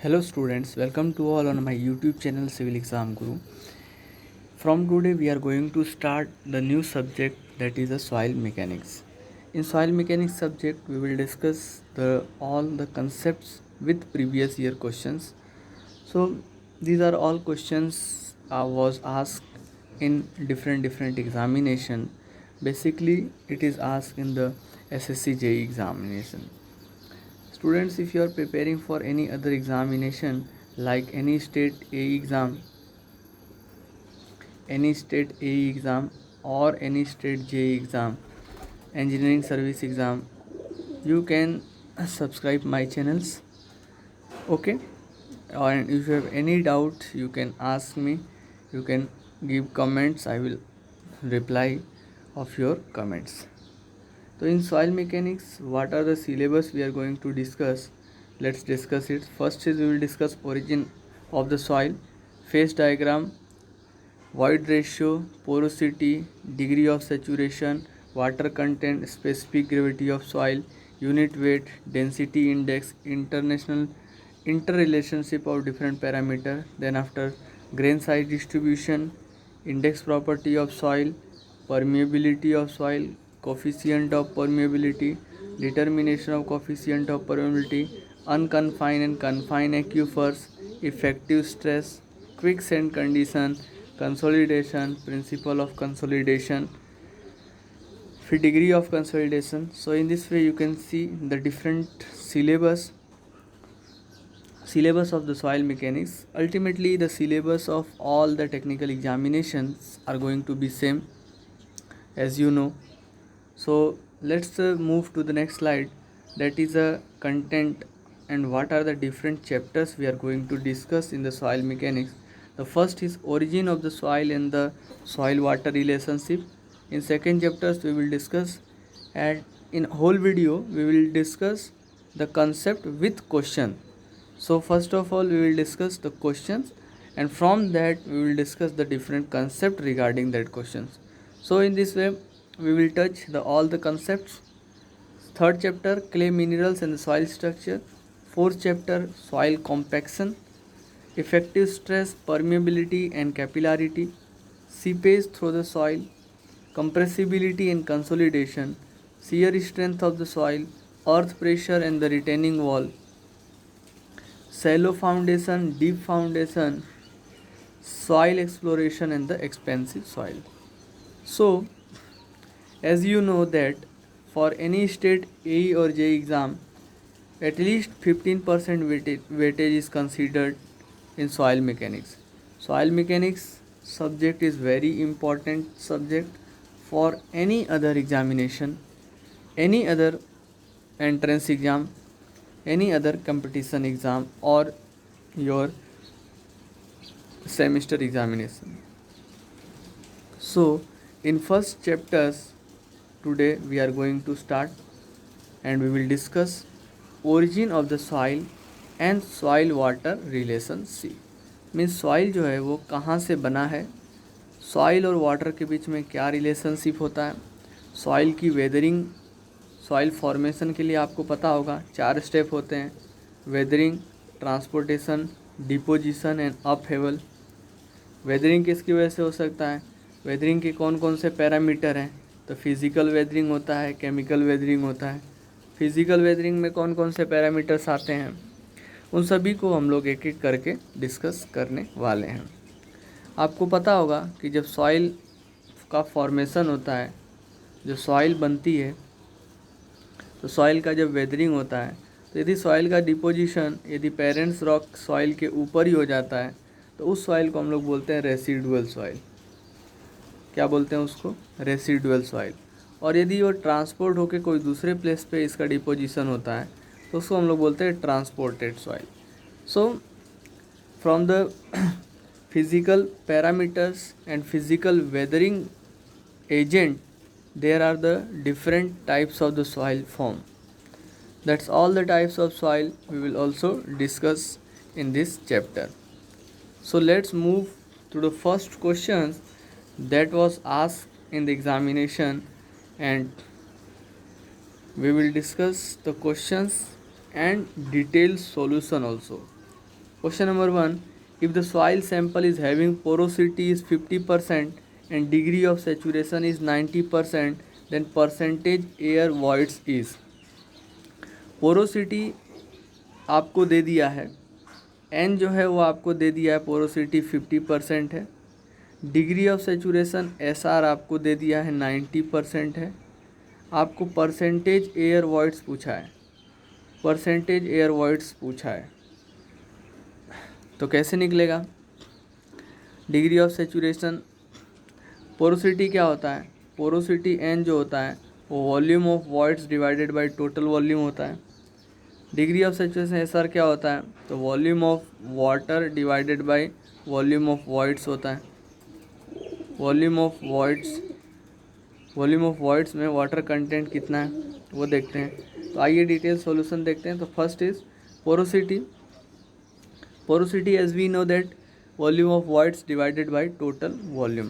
Hello students, welcome to all on my YouTube channel Civil Exam Guru. From today we are going to start the new subject, that is the soil mechanics. In soil mechanics subject we will discuss all the concepts with previous year questions. So these are all questions was asked in different examination. Basically it is asked in the SSC JEE examination. Students, if you are preparing for any other examination like any state AE exam or any state JEE exam, engineering service exam, you can subscribe my channels. Okay, and if you have any doubt, you can ask me. You can give comments. I will reply of your comments. So in soil mechanics, what are the syllabus we are going to discuss? Let's discuss it. First is we will discuss origin of the soil, phase diagram, void ratio, porosity, degree of saturation, water content, specific gravity of soil, unit weight, density index, international interrelationship of different parameter. Then after grain size distribution, index property of soil, permeability of soil, coefficient of permeability, determination of coefficient of permeability, unconfined and confined aquifers, effective stress, quicksand condition, consolidation, principle of consolidation, degree of consolidation. So in this way you can see the different syllabus of the soil mechanics. Ultimately the syllabus of all the technical examinations are going to be same, as you know. So let's move to the next slide, that is a content and what are the different chapters we are going to discuss in the soil mechanics. The first is origin of the soil and the soil water relationship. In second chapters we will discuss, and in whole video we will discuss the concept with question. So first of all we will discuss the questions, and from that we will discuss the different concept regarding that questions. So in this way we will touch all the concepts. Third chapter, clay minerals and the soil structure. Fourth chapter, soil compaction, effective stress, permeability and capillarity, seepage through the soil, compressibility and consolidation, shear strength of the soil, earth pressure and the retaining wall, shallow foundation, deep foundation, soil exploration and the expansive soil. So as you know that for any state AE or JEE exam, at least 15% weightage is considered in soil mechanics. Soil mechanics subject is very important subject for any other examination, any other entrance exam, any other competition exam or your semester examination. So in first chapters today we are going to start, and we will discuss origin of the soil and soil water relationship. Means soil जो है वो कहाँ से बना है, soil और water के बीच में क्या रिलेशनशिप होता है, सॉइल की वेदरिंग, सॉइल फॉर्मेशन के लिए आपको पता होगा 4 स्टेप होते हैं, weathering, transportation, deposition and upheaval. Weathering किसकी वजह से हो सकता है, वेदरिंग के कौन कौन से पैरामीटर हैं, तो फिज़िकल वेदरिंग होता है, केमिकल वेदरिंग होता है. फिज़िकल वेदरिंग में कौन कौन से पैरामीटर्स आते हैं, उन सभी को हम लोग एक एक करके डिस्कस करने वाले हैं. आपको पता होगा कि जब सॉइल का फॉर्मेशन होता है, जो सॉइल बनती है, तो सॉइल का जब वेदरिंग होता है, तो यदि सॉइल का डिपोजिशन यदि पेरेंट्स रॉक सॉइल के ऊपर ही हो जाता है, तो उस सॉइल को हम लोग बोलते हैं रेसिडुअल सॉइल. क्या बोलते हैं उसको, रेसिडुअल सॉइल. और यदि वो ट्रांसपोर्ट होकर कोई दूसरे प्लेस पे इसका डिपोजिशन होता है, तो उसको हम लोग बोलते हैं transported soil. So from the physical parameters and physical weathering agent, there are the different types of the soil form. That's all the types of soil we will also discuss in this chapter. So let's move to the first question that was asked in the examination, and we will discuss the questions and detailed solution also. Question number 1. If the soil sample is having porosity is 50% and degree of saturation is 90%, then percentage air voids is. Porosity आपको दे दिया है, N जो है वो आपको दे दिया है, पोरोसिटी 50% है, degree of saturation S are आपको दे दिया है 90% है, आपको परसेंटेज एयर वॉइड्स पूछा है, परसेंटेज एयर वॉइड्स पूछा है, तो कैसे निकलेगा? डिग्री ऑफ सेचुरेशन, पोरोसिटी क्या होता है? पोरोसिटी एन जो होता है वो volume of voids divided by total volume होता है। Degree of saturation S are क्या होता है? तो volume of water divided by volume of voids होता है। वॉल्यूम ऑफ वॉइड्स में वाटर कंटेंट कितना है वो देखते हैं। तो आइए डिटेल सॉल्यूशन देखते हैं। तो first is porosity as we know that volume of voids divided by total volume,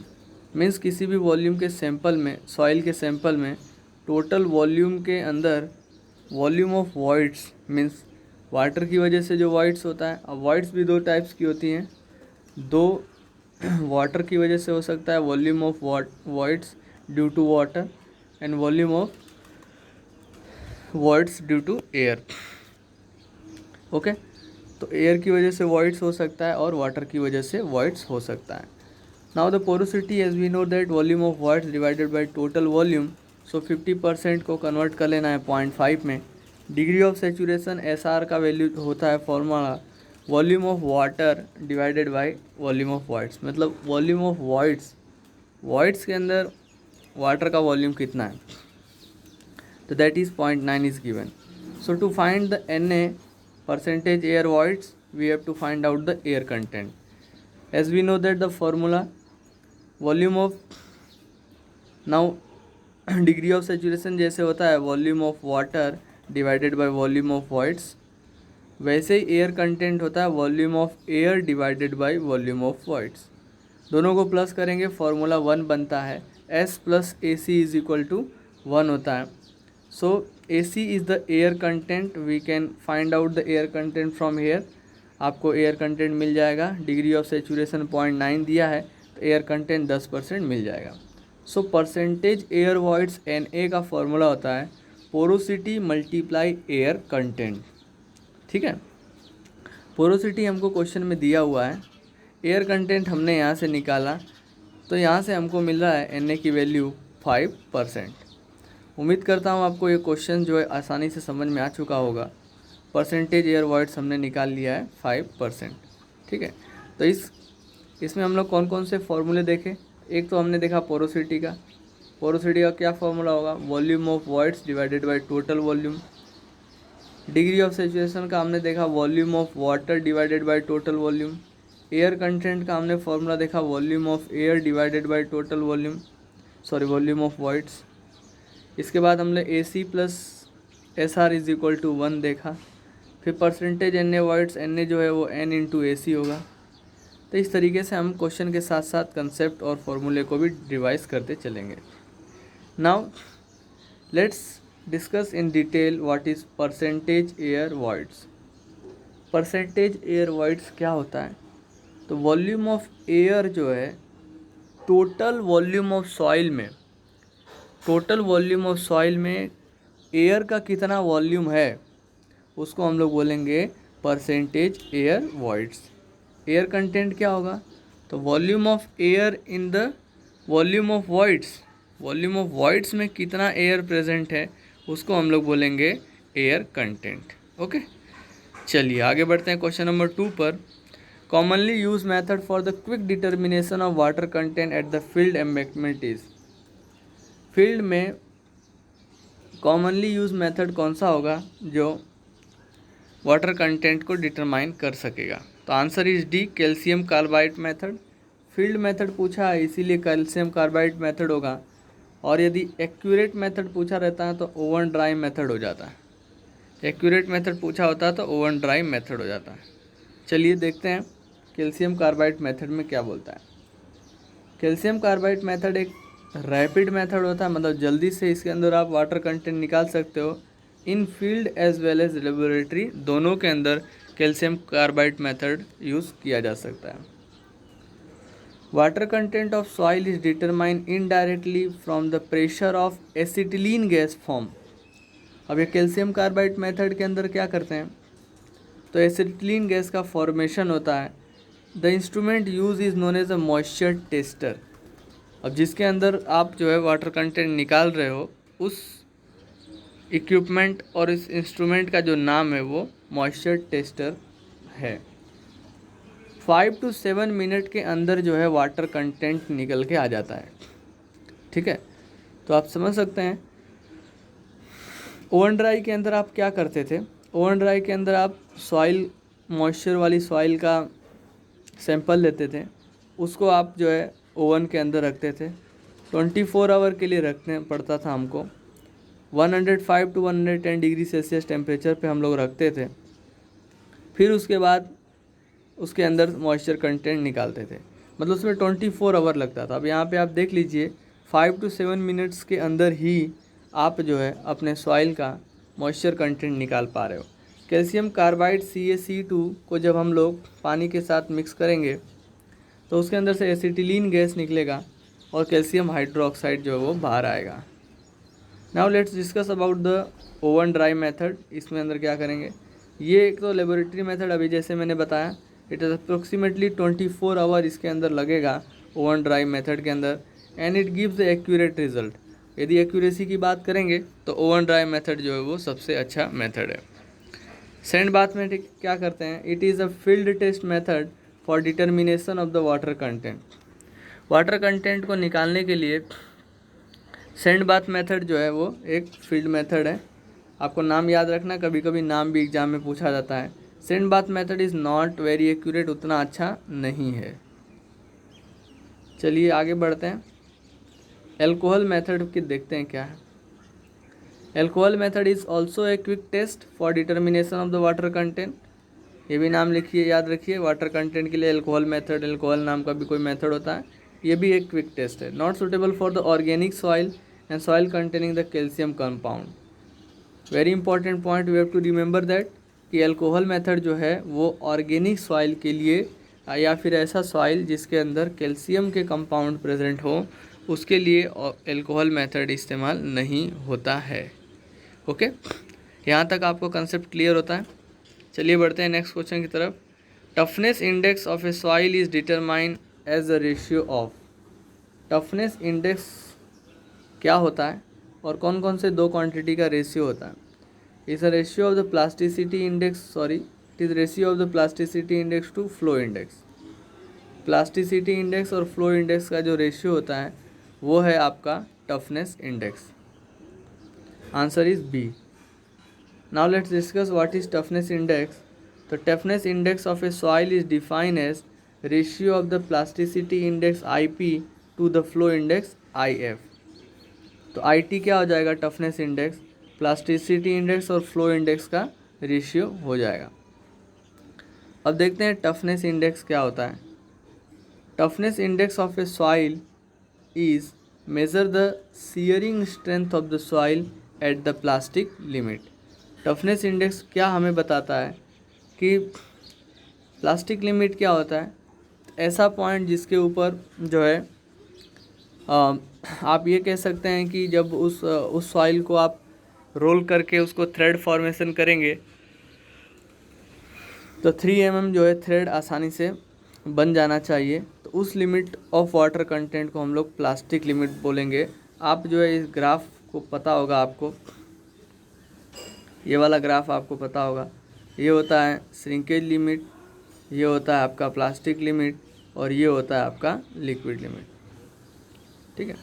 means किसी भी वॉल्यूम के सैंपल में, सॉइल के सैंपल में टोटल वॉल्यूम के अंदर volume of voids means water की वजह से जो वॉइड्स होता है। अब वॉइड्स भी दो टाइप्स की होती हैं, दो वाटर की वजह से हो सकता है volume of voids due to water and volume of voids due to air. Okay, तो एयर की वजह से वॉइड्स हो सकता है और वाटर की वजह से वॉइड्स हो सकता है। Now the porosity as we know that volume of voids divided by total volume, so 50% को कन्वर्ट कर लेना है 0.5 में। Degree of saturation S R का वैल्यू होता है formula volume of water divided by volume of voids, मतलब volume of voids के अंदर वाटर का वॉल्यूम कितना है, तो that is 0.9 is given. So to find the Na percentage air voids, we have to find out the air content. As we know that the formula volume of, now degree of saturation जैसे होता है volume of water divided by volume of voids, वैसे ही air content होता है volume of air divided by volume of voids. दोनों को plus करेंगे, फॉर्मूला 1 बनता है, S plus AC is equal to 1 होता है। So AC is the air content, we can find out the air content from here। आपको air content मिल जाएगा, degree of saturation 0.9 दिया है तो एयर कंटेंट 10% मिल जाएगा। So percentage air voids Na का formula होता है पोरोसिटी मल्टीप्लाई एयर कंटेंट। ठीक है, पोरोसिटी हमको क्वेश्चन में दिया हुआ है, एयर कंटेंट हमने यहाँ से निकाला, तो यहाँ से हमको मिल रहा है Na की वैल्यू 5%। उम्मीद करता हूँ आपको ये क्वेश्चन जो है आसानी से समझ में आ चुका होगा। परसेंटेज एयर वॉइड्स हमने निकाल लिया है 5%। ठीक है, तो इसमें हम लोग कौन कौन से फॉर्मूले देखें? एक तो हमने देखा पोरोसिटी का क्या फॉर्मूला होगा, volume of voids divided by total volume. Degree of saturation का हमने देखा volume of water divided by total volume. Air content का हमने फॉर्मूला देखा volume of air divided by total volume, volume of voids. इसके बाद हमने AC plus SR is equal to 1 देखा। फिर परसेंटेज Na वॉइड्स, Na जो है वो N इंटू AC होगा। तो इस तरीके से हम क्वेश्चन के साथ साथ कंसेप्ट और फॉर्मूले को भी रिवाइज करते चलेंगे। Now let's discuss in detail what is percentage air voids. Percentage air voids क्या होता है? तो वॉल्यूम ऑफ एयर जो है टोटल वॉल्यूम ऑफ सॉइल में एयर का कितना वॉल्यूम है उसको हम लोग बोलेंगे percentage air voids. Air content क्या होगा? तो volume of air in the volume of voids में कितना एयर प्रेजेंट है उसको हम लोग बोलेंगे एयर कंटेंट। ओके, चलिए आगे बढ़ते हैं क्वेश्चन नंबर 2 पर। Commonly use method for the quick determination of water content at the field embankment is. Field में कॉमनली यूज मेथड कौन सा होगा जो वाटर कंटेंट को डिटरमाइन कर सकेगा? तो answer is D, calcium carbide method. Field method पूछा है इसीलिए कैल्शियम कार्बाइड मेथड होगा, और यदि एक्यूरेट मेथड पूछा रहता है तो ओवन ड्राई मेथड हो जाता है। एक्यूरेट मेथड पूछा होता है तो ओवन ड्राई मेथड हो जाता है। चलिए देखते हैं कैल्शियम कार्बाइड मेथड में क्या बोलता है। कैल्शियम कार्बाइड मेथड एक रैपिड मेथड होता है, मतलब जल्दी से इसके अंदर आप वाटर कंटेंट निकाल सकते हो। In field as well as laboratory, दोनों के अंदर कैल्शियम कार्बाइड मेथड यूज़ किया जा सकता है। Water content of soil is determined indirectly from the pressure of acetylene gas form. अब ये कैल्शियम कार्बाइड मेथड के अंदर क्या करते हैं, तो एसिटिलीन गैस का फॉर्मेशन होता है। The instrument use is known as a moisture tester. अब जिसके अंदर आप जो है वाटर कंटेंट निकाल रहे हो, उस इक्विपमेंट और इस इंस्ट्रूमेंट का जो नाम है वो मॉइस्चर टेस्टर है। 5 to 7 मिनट के अंदर जो है वाटर कंटेंट निकल के आ जाता है। ठीक है, तो आप समझ सकते हैं ओवन ड्राई के अंदर आप क्या करते थे। ओवन ड्राई के अंदर आप सॉइल, मॉइस्चर वाली सॉइल का सैंपल लेते थे, उसको आप जो है ओवन के अंदर रखते थे। 24 आवर के लिए रखने पड़ता था हमको। 105 to 110 डिग्री सेल्सियस टेम्परेचर पे हम लोग रखते थे। फिर उसके बाद उसके अंदर मॉइस्चर कंटेंट निकालते थे, मतलब उसमें 24 आवर लगता था। अब यहाँ पे आप देख लीजिए 5 to 7 मिनट्स के अंदर ही आप जो है अपने सॉइल का मॉइस्चर कंटेंट निकाल पा रहे हो। कैल्शियम कार्बाइड CaC2 को जब हम लोग पानी के साथ मिक्स करेंगे तो उसके अंदर से एसिटिलीन गैस निकलेगा और कैल्शियम हाइड्रोक्साइड जो है वो बाहर आएगा। Now let's discuss about the oven dry method. इसमें अंदर क्या करेंगे, ये एक तो लेबोरेटरी मेथड अभी जैसे मैंने बताया, इट इज़ अप्रोक्सीमेटली 24 आवर इसके अंदर लगेगा ओवन ड्राई मेथड के अंदर, and it gives the accurate result. यदि एक्यूरेसी की बात करेंगे तो ओवन ड्राई मेथड जो है वो सबसे अच्छा मेथड है। सैंड बाथ में क्या करते हैं, it is a field test method for determination of the water content. Water content को निकालने के लिए सैंड बाथ मेथड जो है वो एक फील्ड मेथड है। आपको नाम याद रखना, कभी कभी नाम भी एग्जाम में पूछा जाता है। Sand bath method is not very accurate, उतना अच्छा नहीं है। चलिए आगे बढ़ते हैं। एल्कोहल मेथड की देखते हैं क्या है। Alcohol method is also a quick test for determination of the water content. ये भी नाम लिखिए, याद रखिए, वाटर कंटेंट के लिए एल्कोहल मेथड, एल्कोहल नाम का भी कोई मेथड होता है। ये भी एक क्विक टेस्ट है। Not suitable for the organic soil and soil containing the calcium compound. Very important point, we have to remember that कि एल्कोहल मेथड जो है वो ऑर्गेनिक सॉइल के लिए या फिर ऐसा सॉइल जिसके अंदर कैल्शियम के कंपाउंड प्रेजेंट हो, उसके लिए एल्कोहल मेथड इस्तेमाल नहीं होता है। ओके, यहाँ तक आपको कंसेप्ट क्लियर होता है। चलिए बढ़ते हैं नेक्स्ट क्वेश्चन की तरफ। Toughness index of a soil is determined as a ratio of. Toughness index क्या होता है और कौन कौन से दो क्वांटिटी का रेशियो होता है। Is a ratio of the plasticity index, it is ratio of the plasticity index to flow index. Plasticity index और फ्लो इंडेक्स का जो रेशियो होता है वो है आपका toughness index. Answer is B. Now let's discuss what is toughness index. तो toughness index of a soil is defined as ratio of the plasticity index IP to the flow index IF। तो IT क्या हो जाएगा, toughness index, plasticity index और flow index का ratio हो जाएगा। अब देखते हैं टफनेस इंडेक्स क्या होता है। Toughness index of a soil is measure the shearing strength of the soil at the plastic limit. Toughness index क्या हमें बताता है कि प्लास्टिक लिमिट क्या होता है, ऐसा पॉइंट जिसके ऊपर जो है आप ये कह सकते हैं कि जब उस सॉइल को आप रोल करके उसको थ्रेड फॉर्मेशन करेंगे तो 3 mm जो है थ्रेड आसानी से बन जाना चाहिए। तो उस लिमिट ऑफ वाटर कंटेंट को हम लोग प्लास्टिक लिमिट बोलेंगे। आप जो है इस ग्राफ को पता होगा आपको, ये वाला ग्राफ आपको पता होगा, ये होता है श्रिंकेज लिमिट, ये होता है आपका प्लास्टिक लिमिट और ये होता है आपका लिक्विड लिमिट। ठीक है,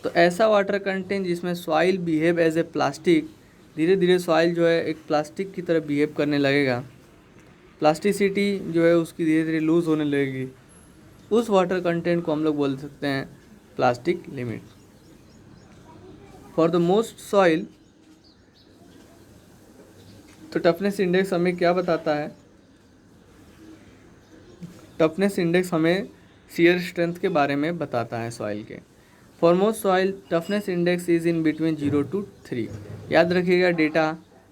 तो ऐसा वाटर कंटेंट जिसमें soil behave as a plastic, धीरे धीरे सॉइल जो है एक प्लास्टिक की तरह बिहेव करने लगेगा, प्लास्टिसिटी जो है उसकी धीरे धीरे लूज़ होने लगेगी, उस वाटर कंटेंट को हम लोग बोल सकते हैं plastic limit. For the most soil, तो टफनेस इंडेक्स हमें क्या बताता है, टफनेस इंडेक्स हमें शियर स्ट्रेंथ के बारे में बताता है सॉइल के। For most soil toughness index is in between 0 to 3। याद रखिएगा डेटा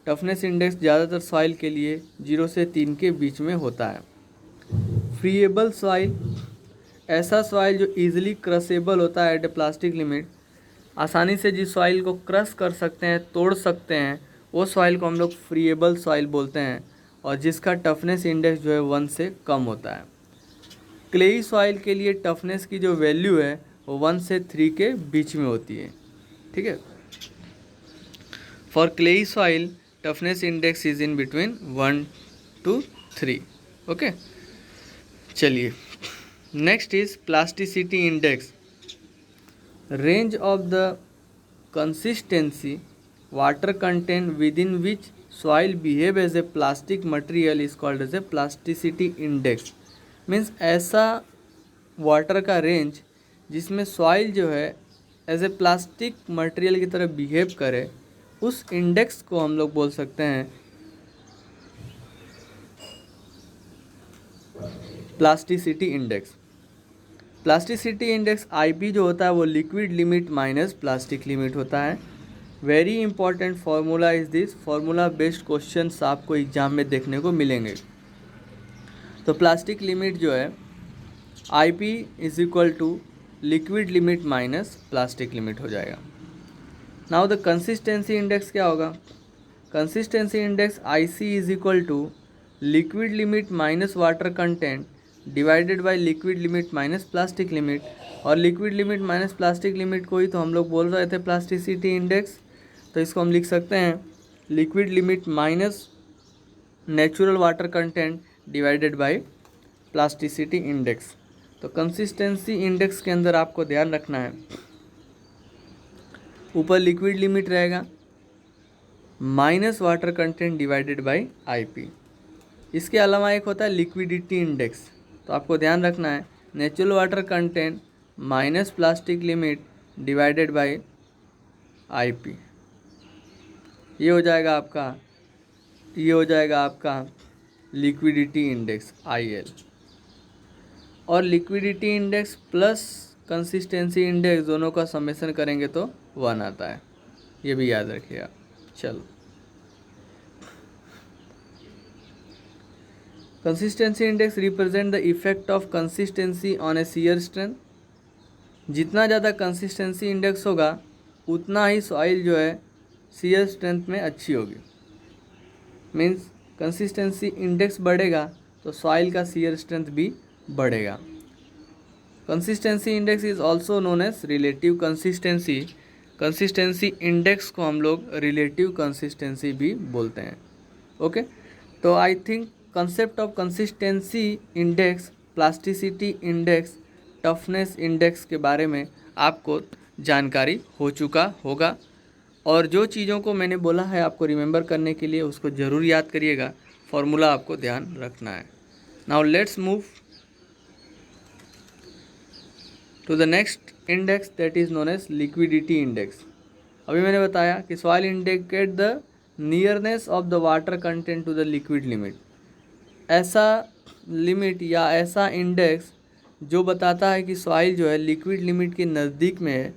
टफनेस इंडेक्स ज़्यादातर सॉइल के लिए 0 से 3 के बीच में होता है। फ्रीएबल सॉइल, ऐसा सॉइल जो इजीली क्रशेबल होता है एट ए प्लास्टिक लिमिट, आसानी से जिस सॉइल को क्रश कर सकते हैं, तोड़ सकते हैं, वो सॉइल को हम लोग फ्रीएबल सॉइल बोलते हैं, और जिसका टफनेस इंडेक्स जो है 1 से कम होता है। क्लेई सॉइल के लिए टफनेस की जो वैल्यू है वो 1 से 3 के बीच में होती है। ठीक है, for clay soil toughness index is in between 1 to 3। Okay, चलिए next is plasticity index. Range of the consistency water content within which soil behave as a plastic material is called as a plasticity index. Means ऐसा water का range जिसमें soil जो है as a plastic material की तरह behave करे, उस index को हम लोग बोल सकते हैं plasticity index. Plasticity index IP जो होता है वो liquid limit minus plastic limit होता है। Very important formula is this, formula based questions आपको एग्जाम में देखने को मिलेंगे। तो प्लास्टिक लिमिट जो है IP is equal to liquid limit minus plastic limit हो जाएगा। नाउ द कंसिस्टेंसी इंडेक्स क्या होगा? Consistency index IC is equal to liquid limit minus water content divided by liquid limit minus plastic limit, और liquid limit minus plastic limit को ही तो हम लोग बोल रहे थे प्लास्टिसिटी इंडेक्स। तो इसको हम लिख सकते हैं liquid limit minus natural water content divided by plasticity index. तो कंसिस्टेंसी इंडेक्स के अंदर आपको ध्यान रखना है, ऊपर लिक्विड लिमिट रहेगा minus water content divided bye IP। इसके अलावा एक होता है लिक्विडिटी इंडेक्स, तो आपको ध्यान रखना है natural water content minus plastic limit divided bye IP। ये हो जाएगा आपका लिक्विडिटी इंडेक्स IL, और liquidity index plus consistency index दोनों का समेशन करेंगे तो 1 आता है, ये भी याद रखिएगा। चलो, consistency index represent the effect of consistency on A shear strength. जितना ज़्यादा कंसिस्टेंसी इंडेक्स होगा उतना ही सॉइल जो है शियर स्ट्रेंथ में अच्छी होगी। मीन्स कंसिस्टेंसी इंडेक्स बढ़ेगा तो सॉइल का शियर स्ट्रेंथ भी बढ़ेगा। Consistency index is also known as relative consistency. Consistency index को हम लोग रिलेटिव कंसिस्टेंसी भी बोलते हैं। ओके, तो I think concept of consistency index, plasticity index, toughness index के बारे में आपको जानकारी हो चुका होगा, और जो चीज़ों को मैंने बोला है आपको रिमेंबर करने के लिए उसको ज़रूर याद करिएगा। फॉर्मूला आपको ध्यान रखना है। Now let's move to the next index that is known as liquidity index. अभी मैंने बताया कि soil indicate the nearness of the water content to the liquid limit. ऐसा लिमिट या ऐसा इंडेक्स जो बताता है कि सॉइल जो है लिक्विड लिमिट के नज़दीक में है,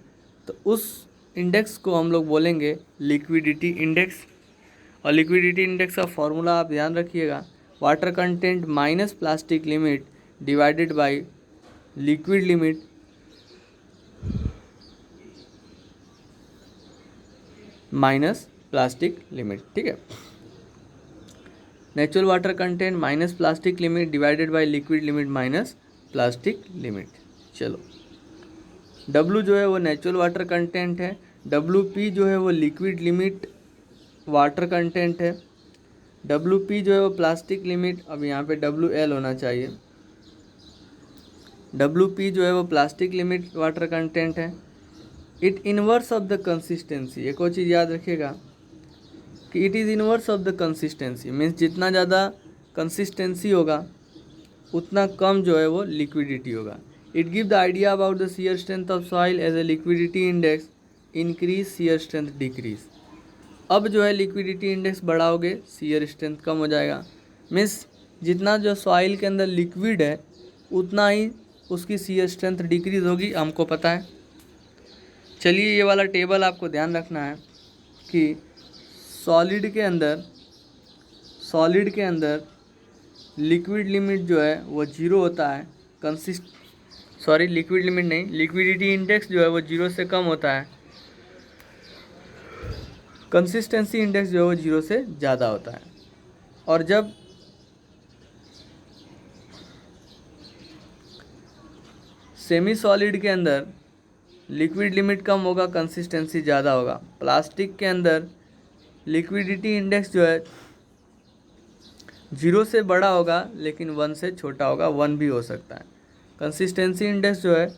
तो उस इंडेक्स को हम लोग बोलेंगे लिक्विडिटी इंडेक्स। और लिक्विडिटी इंडेक्स का फॉर्मूला आप ध्यान रखिएगा, water content minus plastic limit divided by liquid limit minus plastic limit. ठीक है, natural water content minus plastic limit divided by liquid limit minus plastic limit. चलो, W जो है वो नेचुरल वाटर कंटेंट है, WP जो है वो लिक्विड लिमिट वाटर कंटेंट है, WP जो है वो प्लास्टिक लिमिट, अब यहाँ पे WL होना चाहिए, WP जो है वो प्लास्टिक लिमिट वाटर कंटेंट है। It inverse of the consistency, एक और चीज़ याद रखिएगा कि it is inverse of the consistency. Means जितना ज़्यादा कंसिस्टेंसी होगा उतना कम जो है वो लिक्विडिटी होगा। It give the idea about the shear strength of soil as a liquidity index, increase shear strength decrease. अब जो है लिक्विडिटी इंडेक्स बढ़ाओगे शियर स्ट्रेंथ कम हो जाएगा। मीन्स जितना जो सॉइल के अंदर लिक्विड है उतना ही उसकी शियर स्ट्रेंथ डिक्रीज होगी, हमको पता है। चलिए, ये वाला टेबल आपको ध्यान रखना है कि सॉलिड के अंदर लिक्विड लिमिट जो है वो जीरो होता है, लिक्विड लिमिट नहीं, लिक्विडिटी इंडेक्स जो है वो जीरो से कम होता है, कंसिस्टेंसी इंडेक्स जो है वो जीरो से ज़्यादा होता है। और जब सेमी सॉलिड के अंदर लिक्विड लिमिट कम होगा, कंसिस्टेंसी ज़्यादा होगा। प्लास्टिक के अंदर लिक्विडिटी इंडेक्स जो है जीरो से बड़ा होगा लेकिन वन से छोटा होगा, वन भी हो सकता है। कंसिस्टेंसी इंडेक्स जो है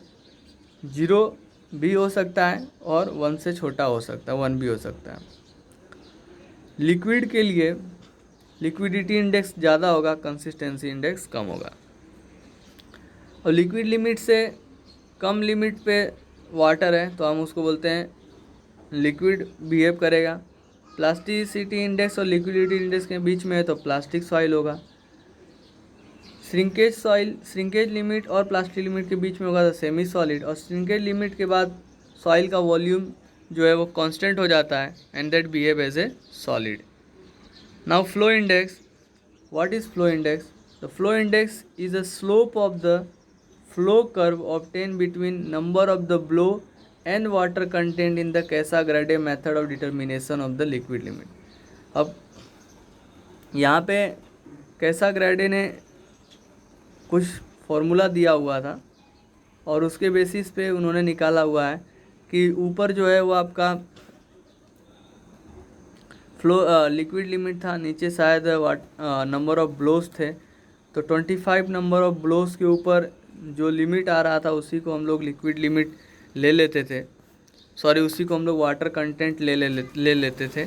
जीरो भी हो सकता है और वन से छोटा हो सकता है, वन भी हो सकता है। लिक्विड के लिए लिक्विडिटी इंडेक्स ज़्यादा होगा, कंसिस्टेंसी इंडेक्स कम होगा। और लिक्विड लिमिट से कम लिमिट पे वाटर है तो हम उसको बोलते हैं लिक्विड बिहेव करेगा। प्लास्टिसिटी इंडेक्स और लिक्विडिटी इंडेक्स के बीच में है तो प्लास्टिक सॉइल होगा। श्रिंकेज लिमिट और प्लास्टिक लिमिट के बीच में होगा तो सेमी सॉलिड। और श्रिंकेज लिमिट के बाद सॉइल का वॉल्यूम जो है वो कांस्टेंट हो जाता है and that behave as a solid. Now flow index, what is flow index? The flow index is a slope of the flow curve obtained between number of the blow and water content in the Cassagrade method of determination of the liquid limit। अब यहाँ पे कैसाग्रेडे ने कुछ formula दिया हुआ था और उसके बेसिस पे उन्होंने निकाला हुआ है कि ऊपर जो है वो आपका फ्लो लिक्विड लिमिट था, नीचे शायद नंबर ऑफ ब्लोस थे। तो 25 नंबर ऑफ ब्लोस के ऊपर जो लिमिट आ रहा था उसी को हम लोग लिक्विड लिमिट ले लेते थे, उसी को हम लोग वाटर कंटेंट ले लेते थे,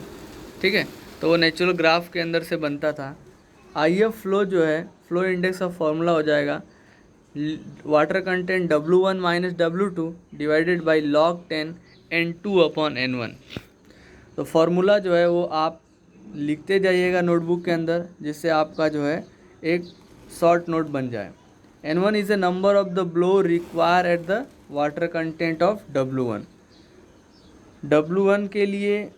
ठीक है। तो वो नेचुरल ग्राफ के अंदर से बनता था। IF फ्लो जो है, फ्लो इंडेक्स का फॉर्मूला हो जाएगा water content W1 minus W2 divided by log 10 N2 upon N1। तो फॉर्मूला जो है वो आप लिखते जाइएगा नोटबुक के अंदर, जिससे आपका जो है एक शॉर्ट नोट बन जाए। N1 is the number of the blow required at the water content of W1। W1 के लिए,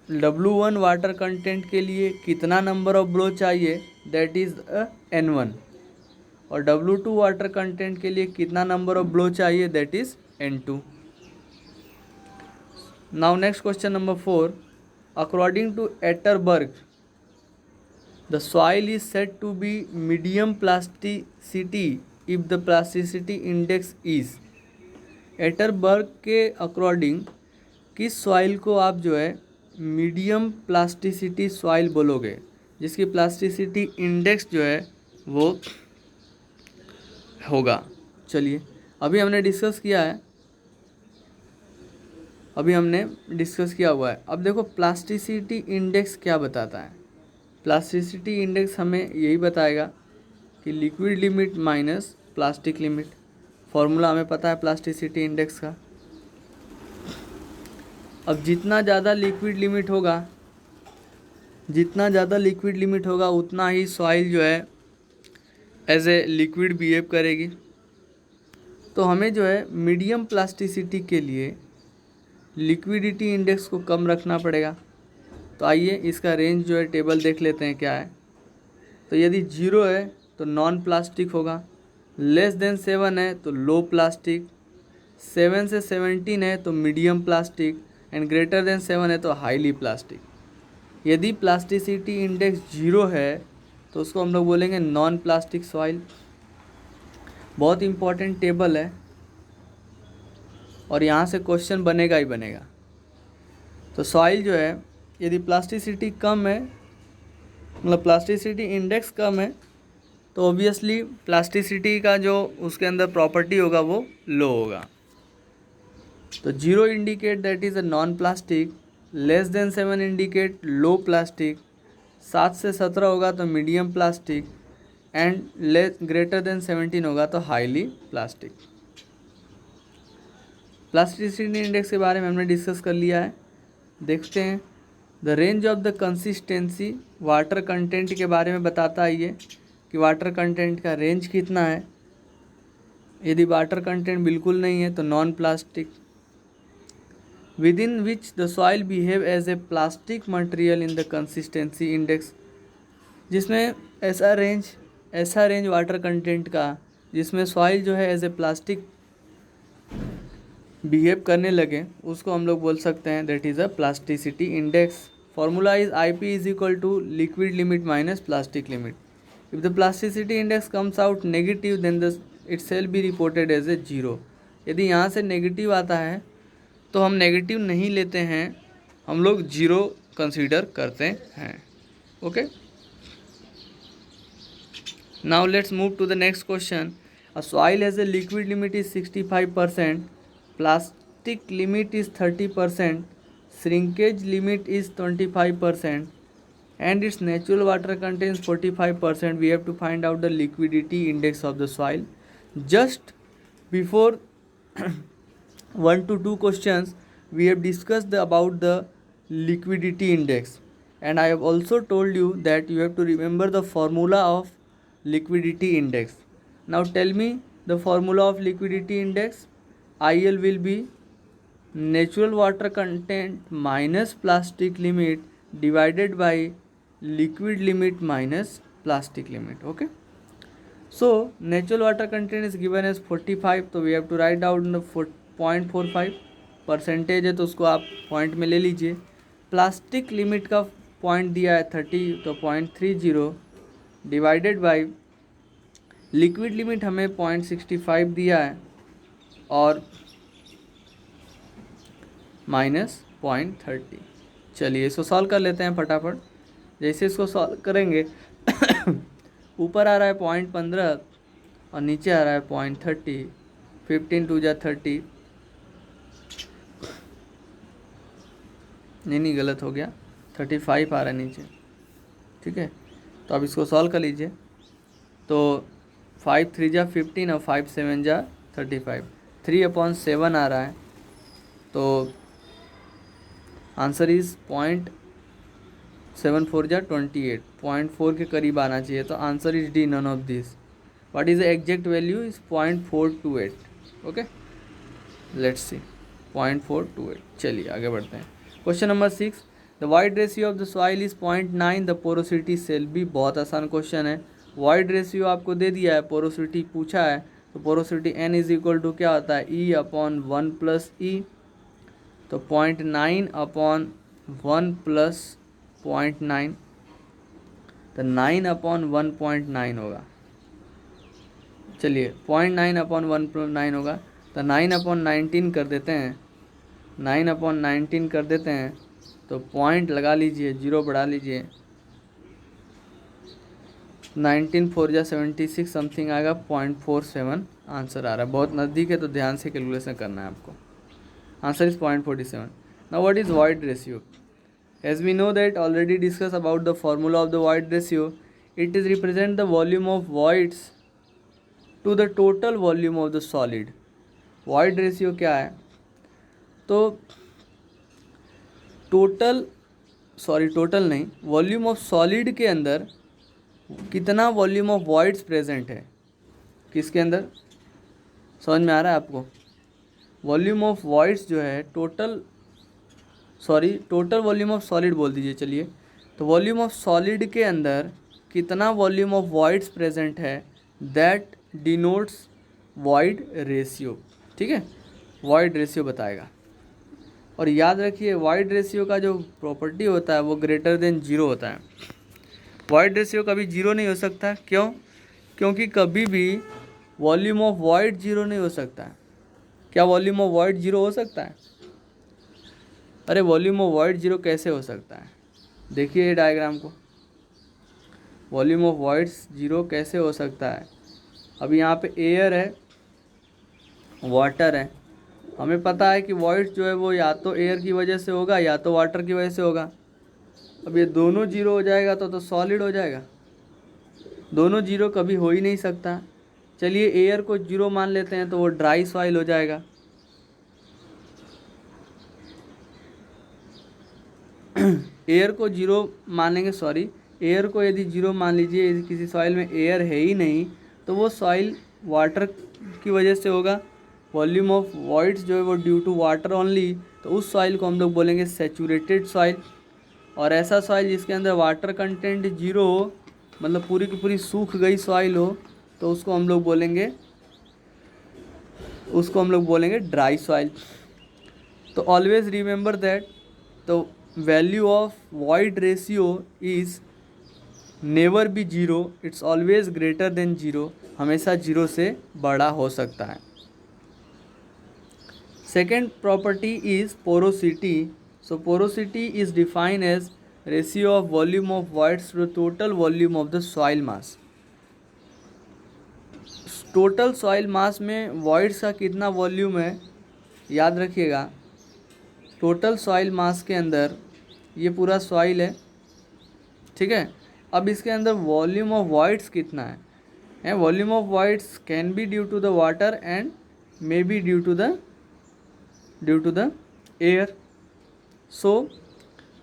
W1 वाटर कंटेंट के लिए कितना नंबर ऑफ ब्लो चाहिए, दैट इज N1। और W2 वाटर कंटेंट के लिए कितना नंबर ऑफ ब्लो चाहिए, that is N2। Now next question number 4, according to Atterberg the soil is said to be medium plasticity if the plasticity index is। एटरबर्ग के according किस soil को आप जो है मीडियम प्लास्टिसिटी सॉइल बोलोगे, जिसकी plasticity index जो है वो होगा। चलिए अभी हमने डिस्कस किया हुआ है। अब देखो प्लास्टिसिटी इंडेक्स क्या बताता है। प्लास्टिसिटी इंडेक्स हमें यही बताएगा कि liquid limit minus plastic limit. Formula हमें पता है प्लास्टिसिटी इंडेक्स का। अब जितना ज़्यादा लिक्विड लिमिट होगा उतना ही सॉइल जो है एज ए लिक्विड बिहेव करेगी। तो हमें जो है मीडियम प्लास्टिसिटी के लिए लिक्विडिटी इंडेक्स को कम रखना पड़ेगा। तो आइए इसका रेंज जो है टेबल देख लेते हैं क्या है। तो यदि 0 है तो नॉन प्लास्टिक होगा, लेस देन 7 है तो लो प्लास्टिक, 7 से 17 है तो medium plastic and greater then 7 है तो हाईली प्लास्टिक। यदि प्लास्टिसिटी इंडेक्स 0 है तो उसको हम लोग बोलेंगे नॉन प्लास्टिक सॉइल। बहुत इंपॉर्टेंट टेबल है और यहाँ से क्वेश्चन बनेगा ही बनेगा। तो सॉइल जो है यदि प्लास्टिसिटी कम है, मतलब प्लास्टिसिटी इंडेक्स कम है, तो ऑब्वियसली प्लास्टिसिटी का जो उसके अंदर प्रॉपर्टी होगा वो लो होगा। तो 0 indicate that is a non plastic, less than 7 indicate low plastic, 7 से 17 होगा तो medium plastic and greater then 17 होगा तो हाईली प्लास्टिक। प्लास्टिसिटी इंडेक्स के बारे में हमने डिस्कस कर लिया है। देखते हैं the range of the consistency, water content के बारे में बताता है ये कि वाटर कंटेंट का रेंज कितना है। यदि वाटर कंटेंट बिल्कुल नहीं है तो non plastic, within which the soil behave as a plastic material in the consistency index, जिसमें ऐसा रेंज वाटर कंटेंट का जिसमें सॉइल जो है एज ए प्लास्टिक बिहेव करने लगे, उसको हम लोग बोल सकते हैं that is a plasticity index. Formula is IP is equal to liquid limit minus plastic limit. If the plasticity index comes out negative then the it shall be reported as a zero. यदि यहाँ से negative आता है तो हम negative नहीं लेते हैं, हम लोग जीरो कंसीडर करते हैं. Okay, now let's move to the next question. A soil has a liquid limit is 65%, plastic limit is 30%, shrinkage limit is 25%, and its natural water contains 45%. We have to find out the liquidity index of the soil. Just before 1 to 2 questions we have discussed about the liquidity index, and I have also told you that you have to remember the formula of liquidity index. Now tell me the formula of liquidity index. IL will be natural water content minus plastic limit divided by liquid limit minus plastic limit. Okay, so natural water content is given as 45, तो we have to write down the 0.45 percentage है तो उसको आप point में ले लीजिए. Plastic limit का point दिया है 30, तो 0.30 डिवाइडेड बाई लिक्विड लिमिट हमें 0.65 दिया है और माइनस 0.30. चलिए इसको सॉल्व कर लेते हैं फटाफट. जैसे इसको सॉल्व करेंगे ऊपर आ रहा है 0.15 और नीचे आ रहा है 0.30. 15 टू जा 30, नहीं गलत हो गया, 35 आ रहा है नीचे. ठीक है, तो अब इसको सॉल्व कर लीजिए. तो 5 3 जा 15 और 5 7 जा 35, 3/7 आ रहा है. तो आंसर इज़ 0.74 जा 28, 0.4 के करीब आना चाहिए. तो answer is D, none of this. What is the exact value is 0.428. Okay, let's see 0.428. चलिए आगे बढ़ते हैं. Question number 6. The void ratio of the soil is 0.9, the porosity shall be. बहुत आसान क्वेश्चन है. वाइड रेशियो आपको दे दिया है, पोरोसिटी पूछा है, तो porosity n is equal to क्या होता है, E/1 प्लस ई. तो 0.9 अपॉन 1 प्लस 0.9, तो 9/1.9 होगा. चलिए 0.9/1.9 होगा, तो 9/19 कर देते हैं. 9/19 कर देते हैं तो पॉइंट लगा लीजिए, जीरो बढ़ा लीजिए. 19 4 जा 76 समथिंग आएगा, 0.47 आंसर आ रहा है. बहुत नज़दीक है तो ध्यान से कैलकुलेशन करना है आपको. Answer is 0.47. Now what is void ratio? As we know that already discussed about the formula of the void ratio, it is represent the volume of voids to the total volume of the solid. void ratio क्या है, तो total नहीं, volume of solid के अंदर कितना volume of voids present है. किसके अंदर, समझ में आ रहा है आपको? वॉल्यूम ऑफ वॉइड्स जो है टोटल वॉल्यूम ऑफ सॉलिड बोल दीजिए. चलिए, तो वॉल्यूम ऑफ सॉलिड के अंदर कितना वॉल्यूम ऑफ वॉइड्स प्रेजेंट है, दैट डिनोट्स वॉइड रेशियो. ठीक है, वॉइड रेशियो बताएगा. और याद रखिए वॉइड रेशियो का जो प्रॉपर्टी होता है वो ग्रेटर देन जीरो होता है. वॉइड रेशियो कभी जीरो नहीं हो सकता. क्यों? क्योंकि कभी भी वॉल्यूम ऑफ वॉइड जीरो नहीं हो सकता है. क्या वॉल्यूम ऑफ वॉइड जीरो हो सकता है? अरे वॉल्यूम ऑफ वॉइड जीरो कैसे हो सकता है? देखिए ये डायग्राम को, वॉल्यूम ऑफ वॉइड्स जीरो कैसे हो सकता है. अब यहाँ पे एयर है, वाटर है. हमें पता है कि वॉइड जो है वो या तो एयर की वजह से होगा या तो वाटर की वजह से होगा. अब ये दोनों जीरो हो जाएगा तो सॉलिड हो जाएगा. दोनों जीरो कभी हो ही नहीं सकता. चलिए एयर को जीरो मान लेते हैं तो वो ड्राई सॉइल हो जाएगा. एयर को जीरो मानेंगे, एयर को यदि जीरो मान लीजिए, यदि किसी सॉइल में एयर है ही नहीं तो वो सॉइल वाटर की वजह से होगा वॉल्यूम ऑफ वॉइड्स जो है वो ड्यू टू वाटर ओनली, तो उस सॉइल को हम लोग बोलेंगे सैचुरेटेड सॉइल। और ऐसा सॉइल जिसके अंदर वाटर कंटेंट जीरो हो, मतलब पूरी की पूरी सूख गई सॉइल हो, तो उसको हम लोग बोलेंगे ड्राई सॉइल। तो always remember that the value of void ratio is never be zero, it's always greater than zero, हमेशा जीरो से बड़ा हो सकता है। Second property is porosity. So porosity is defined as ratio of volume of voids to total volume of the soil mass. Total soil mass में voids का कितना volume है, याद रखिएगा। टोटल सॉइल मास के अंदर ये पूरा सॉइल है, ठीक है। अब इसके अंदर वॉल्यूम ऑफ वॉइड्स कितना है, volume of voids can be due to the water and may be due to the air. So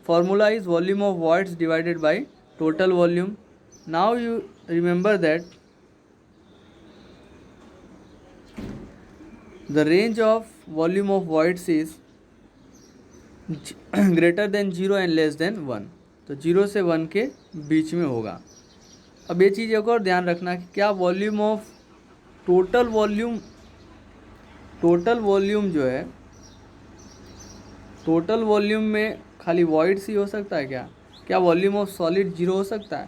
formula is volume of voids divided by total volume. Now you remember that the range of volume of voids is greater than 0 and less than 1, तो 0 से 1 के बीच में होगा। अब ये चीज़ एक और ध्यान रखना कि क्या वॉल्यूम ऑफ टोटल वॉल्यूम जो है, टोटल वॉल्यूम में खाली वॉइड्स ही हो सकता है क्या वॉल्यूम ऑफ सॉलिड जीरो हो सकता है?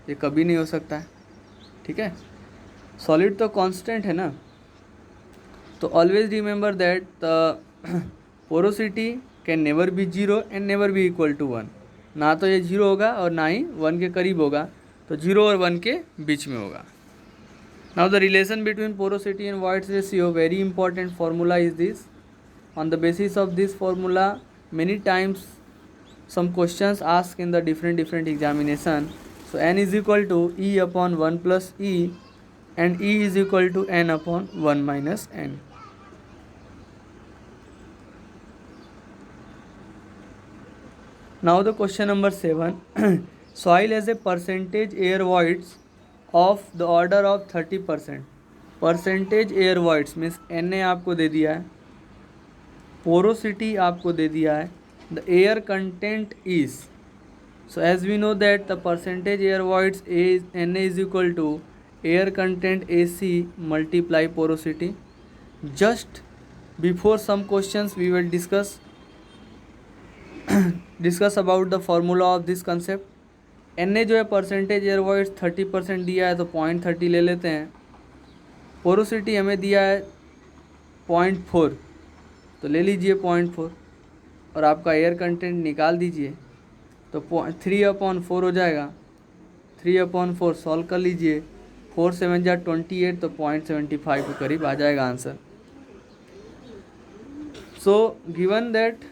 ये कभी नहीं हो सकता है, ठीक है। सॉलिड तो कांस्टेंट है ना। तो always remember that the porosity can never be zero and never be equal to 1, ना तो ये जीरो होगा और ना ही 1 के करीब होगा, तो 0 और 1 के बीच में होगा। Now the relation between porosity and voids ratio, very important formula is this. On the basis of this formula many times some questions asked in the different examination. So n is equal to E upon 1 plus E and E is equal to n upon 1 minus n. Now the question number 7. Soil has a percentage air voids of the order of 30%. Percentage air voids means Na आपको दे दिया है, porosity आपको दे दिया है, the air content is, so as we know that the percentage air voids Na is equal to air content AC multiply porosity. Just before some questions we will discuss about the formula of this concept. Na जो है percentage air voids 30% दिया है, तो 0.30 ले लेते हैं। Porosity हमें दिया है 0.4, तो ले लीजिए 0.4 और आपका एयर कंटेंट निकाल दीजिए, तो 3/4 हो जाएगा। 3/4 सॉल्व कर लीजिए, 4 7 जा 28, तो 0.75 के करीब आ जाएगा answer. So given that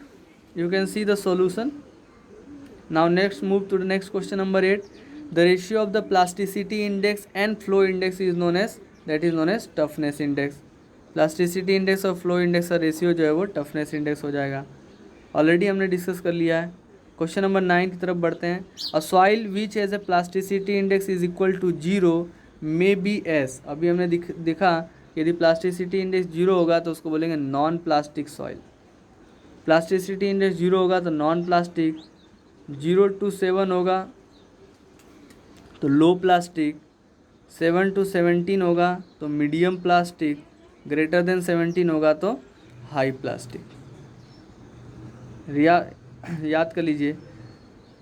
you can see the solution. Now next move to the next question number 8। The ratio of the plasticity index and flow index is known as toughness index. Plasticity index और flow index का ratio जो है वो toughness index हो जाएगा। Already हमने discuss कर लिया है। क्वेश्चन नंबर 9 की तरफ बढ़ते हैं। A soil which as a plasticity index is equal to 0 may be S. अभी हमने देखा यदि प्लास्टिसिटी इंडेक्स 0 होगा तो उसको बोलेंगे non plastic soil. Plasticity index 0 होगा तो नॉन प्लास्टिक, 0 to 7 होगा तो लो प्लास्टिक, 7 to 17 होगा तो मीडियम प्लास्टिक, ग्रेटर देन 17 होगा तो हाई प्लास्टिक। याद कर लीजिए,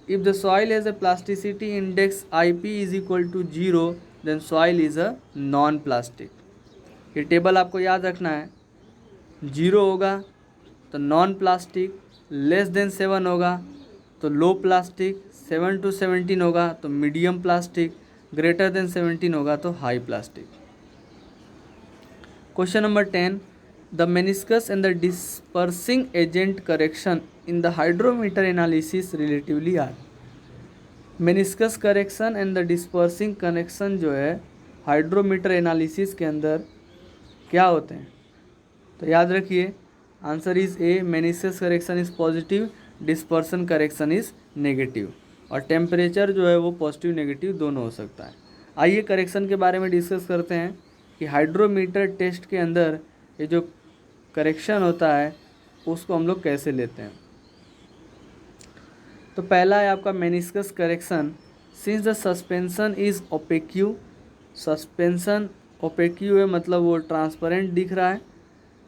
if the soil has a plasticity index IP is equal to 0 then soil is a non plastic. ये टेबल आपको याद रखना है। 0 होगा तो नॉन प्लास्टिक, लेस देन 7 होगा तो लो प्लास्टिक, 7 to 17 होगा तो मीडियम प्लास्टिक, ग्रेटर देन 17 होगा तो high plastic. Question number 10। The meniscus and the dispersing agent correction in the hydrometer analysis relatively are. Meniscus correction and the dispersing correction जो है hydrometer analysis के अंदर क्या होते हैं, तो याद रखिए answer is A. Meniscus correction is positive, dispersion correction is negative, और टेम्परेचर जो है वो पॉजिटिव नेगेटिव दोनों हो सकता है। आइए करेक्शन के बारे में डिस्कस करते हैं कि हाइड्रोमीटर टेस्ट के अंदर ये जो करेक्शन होता है उसको हम लोग कैसे लेते हैं। तो पहला है आपका meniscus correction. Since the suspension is opaque, suspension opaque है मतलब वो ट्रांसपेरेंट दिख रहा है।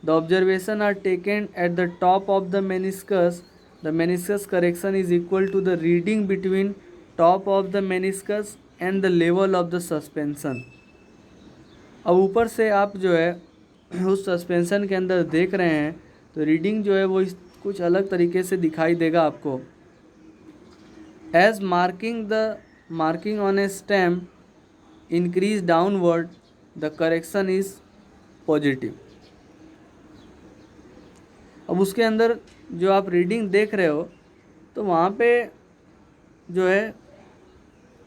The observation are taken at the top of the meniscus, the meniscus correction is equal to the reading between top of the meniscus and the level of the suspension. अब ऊपर से आप जो है उस सस्पेंशन के अंदर देख रहे हैं तो रीडिंग जो है वो कुछ अलग तरीके से दिखाई देगा आपको। As marking on a stem increase downward the correction is positive. अब उसके अंदर जो आप रीडिंग देख रहे हो तो वहाँ पे जो है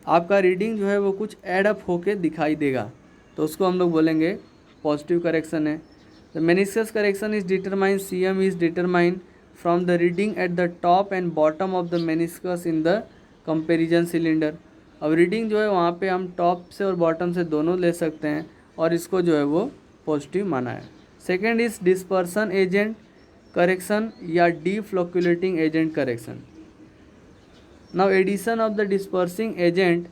आपका रीडिंग जो है वो कुछ एड अप होके दिखाई देगा, तो उसको हम लोग बोलेंगे पॉजिटिव करेक्शन है। The meniscus correction is determine, CM is determine from the reading eight the top and bottom of the meniscus in the comparison cylinder. अब रीडिंग जो है वहाँ पे हम टॉप से और बॉटम से दोनों ले सकते हैं और इसको जो है वो पॉजिटिव माना है। Second is dispersion agent correction या deflocculating agent correction. Now addition of the dispersing agent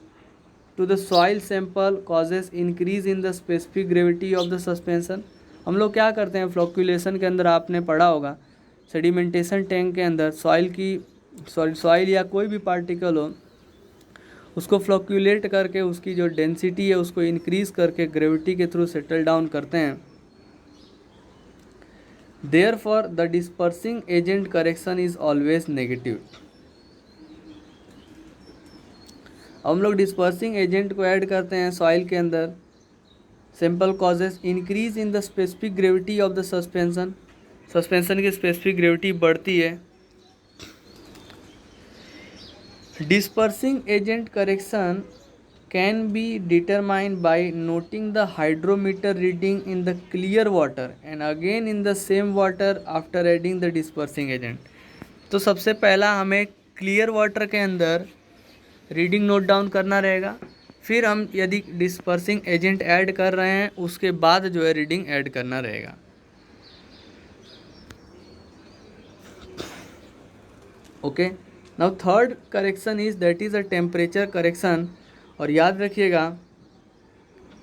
to the soil sample causes increase in the specific gravity of the suspension. हम लोग क्या करते हैं फ्लोक्यूलेशन के अंदर, आपने पढ़ा होगा सेडिमेंटेशन टैंक के अंदर सॉइल या कोई भी पार्टिकल हो उसको फ्लोक्यूलेट करके उसकी जो डेंसिटी है उसको इंक्रीज करके ग्रेविटी के थ्रू सेटल डाउन करते हैं। Therefore the dispersing agent correction is always negative. हम लोग डिस्पर्सिंग एजेंट को ऐड करते हैं सॉइल के अंदर, sample causes increase in the specific gravity of the suspension, suspension की स्पेसिफिक ग्रेविटी बढ़ती है। Dispersing agent correction can be determined by noting the hydrometer reading in the clear water and again in the same water after adding the dispersing agent. तो सबसे पहला हमें clear water के अंदर reading note down करना रहेगा, फिर हम यदि डिस्पर्सिंग एजेंट ऐड कर रहे हैं उसके बाद जो है रीडिंग ऐड करना रहेगा। Okay, now third correction is that is a temperature correction. और याद रखिएगा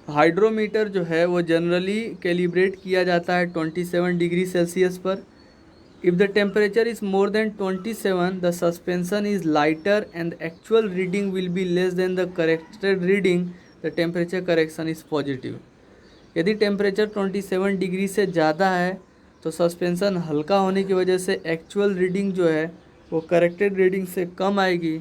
हाइड्रोमीटर जो है वो जनरली कैलिब्रेट किया जाता है 27 डिग्री सेल्सियस पर। If the temperature is more than 27, the suspension is lighter and the actual reading will be less than the corrected reading. The temperature correction is positive. यदि temperature 27 degree से ज़्यादा है तो suspension हल्का होने की वजह से एक्चुअल रीडिंग जो है वो करेक्टेड रीडिंग से कम आएगी,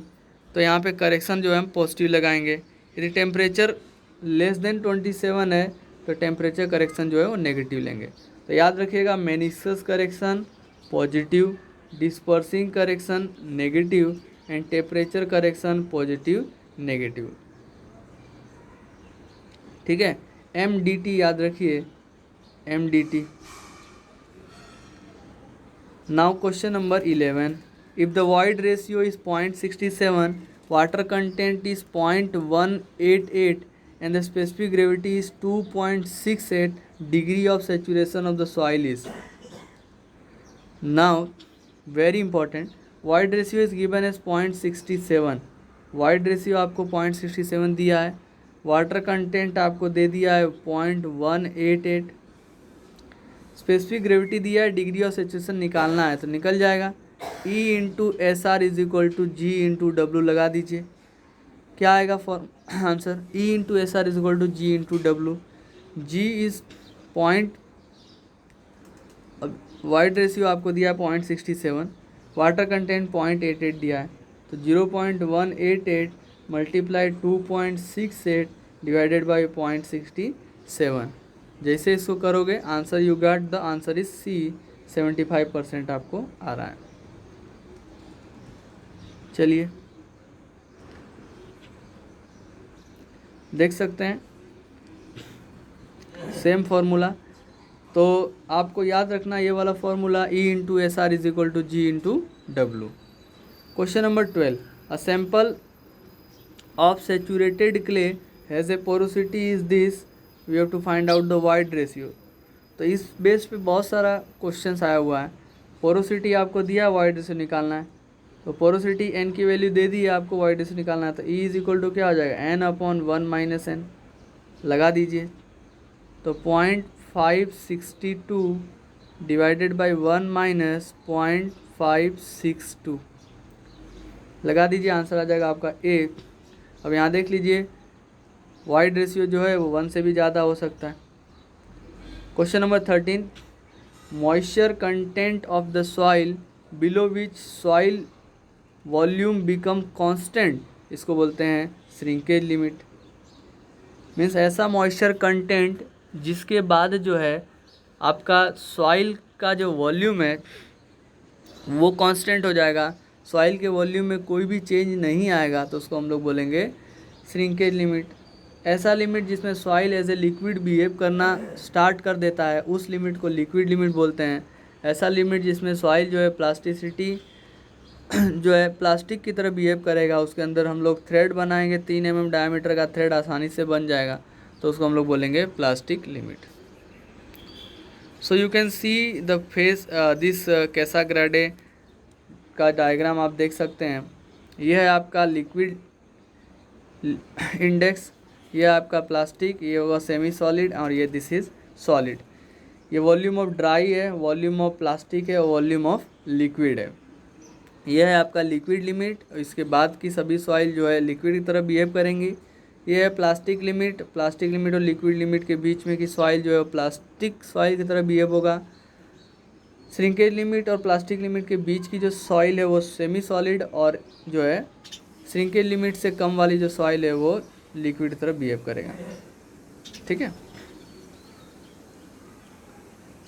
तो यहाँ पे करेक्शन जो है हम पॉजिटिव लगाएंगे। यदि टेम्परेचर लेस देन 27 है तो टेम्परेचर करेक्शन जो है वो नेगेटिव लेंगे। तो याद रखिएगा meniscus correction positive, dispersing correction negative and temperature correction positive negative. ठीक है, MDT याद रखिए, MDT। Now question number 11, if the void ratio is 0.67, water content is 0.188 and the specific gravity is 2.68, degree of saturation of the soil is. Now very important, void ratio is given as 0.67, void ratio आपको 0.67 दिया है, water content आपको दे दिया है 0.188, specific gravity दिया है, degree of saturation निकालना है तो निकल जाएगा। E into S R is equal to G into W लगा दीजिए, क्या आएगा for answer? E into S R is equal to G into W. G is point, void ratio आपको दिया है 0.67, वाटर कंटेंट 0.88 दिया है, तो 0.188 मल्टीप्लाई 2.68 डिवाइडेड बाई 0.67। जैसे इसको करोगे answer you got the answer is C, 75% आपको आ रहा है। चलिए देख सकते हैं सेम फॉर्मूला, तो आपको याद रखना ये वाला formula E into S R is equal to G into W. Question number 12, a sample of saturated clay has a porosity is this, we have to find out the void ratio. तो इस base पे बहुत सारा questions आया हुआ है। Porosity आपको दिया, वाई डी से निकालना है, तो पोरोसिटी एन की वैल्यू दे दी है आपको, वाई डी से निकालना है, तो ई इज इक्वल टू क्या हो जाएगा, एन अपॉन 1 माइनस एन लगा दीजिए। तो 0.562 डिवाइडेड बाई 1 माइनस 0.562 लगा दीजिए, आंसर आ जाएगा आपका ए। अब यहाँ देख लीजिए वाइड रेशियो जो है वो 1 से भी ज़्यादा हो सकता है। Question number 13, moisture content of the soil below which soil volume become constant, इसको बोलते हैं श्रिंकेज लिमिट। मीन्स ऐसा मॉइस्चर कंटेंट जिसके बाद जो है आपका सॉइल का जो वॉल्यूम है वो कांस्टेंट हो जाएगा, सॉइल के वॉल्यूम में कोई भी चेंज नहीं आएगा, तो उसको हम लोग बोलेंगे श्रिंकेज लिमिट। ऐसा लिमिट जिसमें soil as a liquid behave करना स्टार्ट कर देता है, उस लिमिट को लिक्विड लिमिट बोलते हैं। ऐसा लिमिट जिसमें सॉइल जो है प्लास्टिसिटी जो है प्लास्टिक की तरह बिहेव करेगा, उसके अंदर हम लोग थ्रेड बनाएंगे, 3 mm डायमीटर का थ्रेड आसानी से बन जाएगा, तो उसको हम लोग बोलेंगे plastic limit. So you can see the face this Casagrande का डायग्राम आप देख सकते हैं। यह है आपका लिक्विड इंडेक्स, ये आपका प्लास्टिक, ये होगा सेमी सॉलिड, और ये दिस इज सॉलिड। ये वॉल्यूम ऑफ ड्राई है, वॉल्यूम ऑफ प्लास्टिक है, वॉल्यूम ऑफ लिक्विड है। ये है आपका लिक्विड लिमिट, इसके बाद की सभी सॉइल जो है लिक्विड की तरह बिहेव करेंगी। ये है प्लास्टिक लिमिट, प्लास्टिक लिमिट और लिक्विड लिमिट के बीच में की सॉइल जो है प्लास्टिक सॉइल की तरह बिहेव होगा। श्रिंकेज लिमिट और प्लास्टिक लिमिट के बीच की जो सॉइल है वो सेमी सॉलिड, और जो है श्रिंकेज लिमिट से कम वाली जो सॉइल है वो लिक्विड की तरह बिहेव करेगा। ठीक है।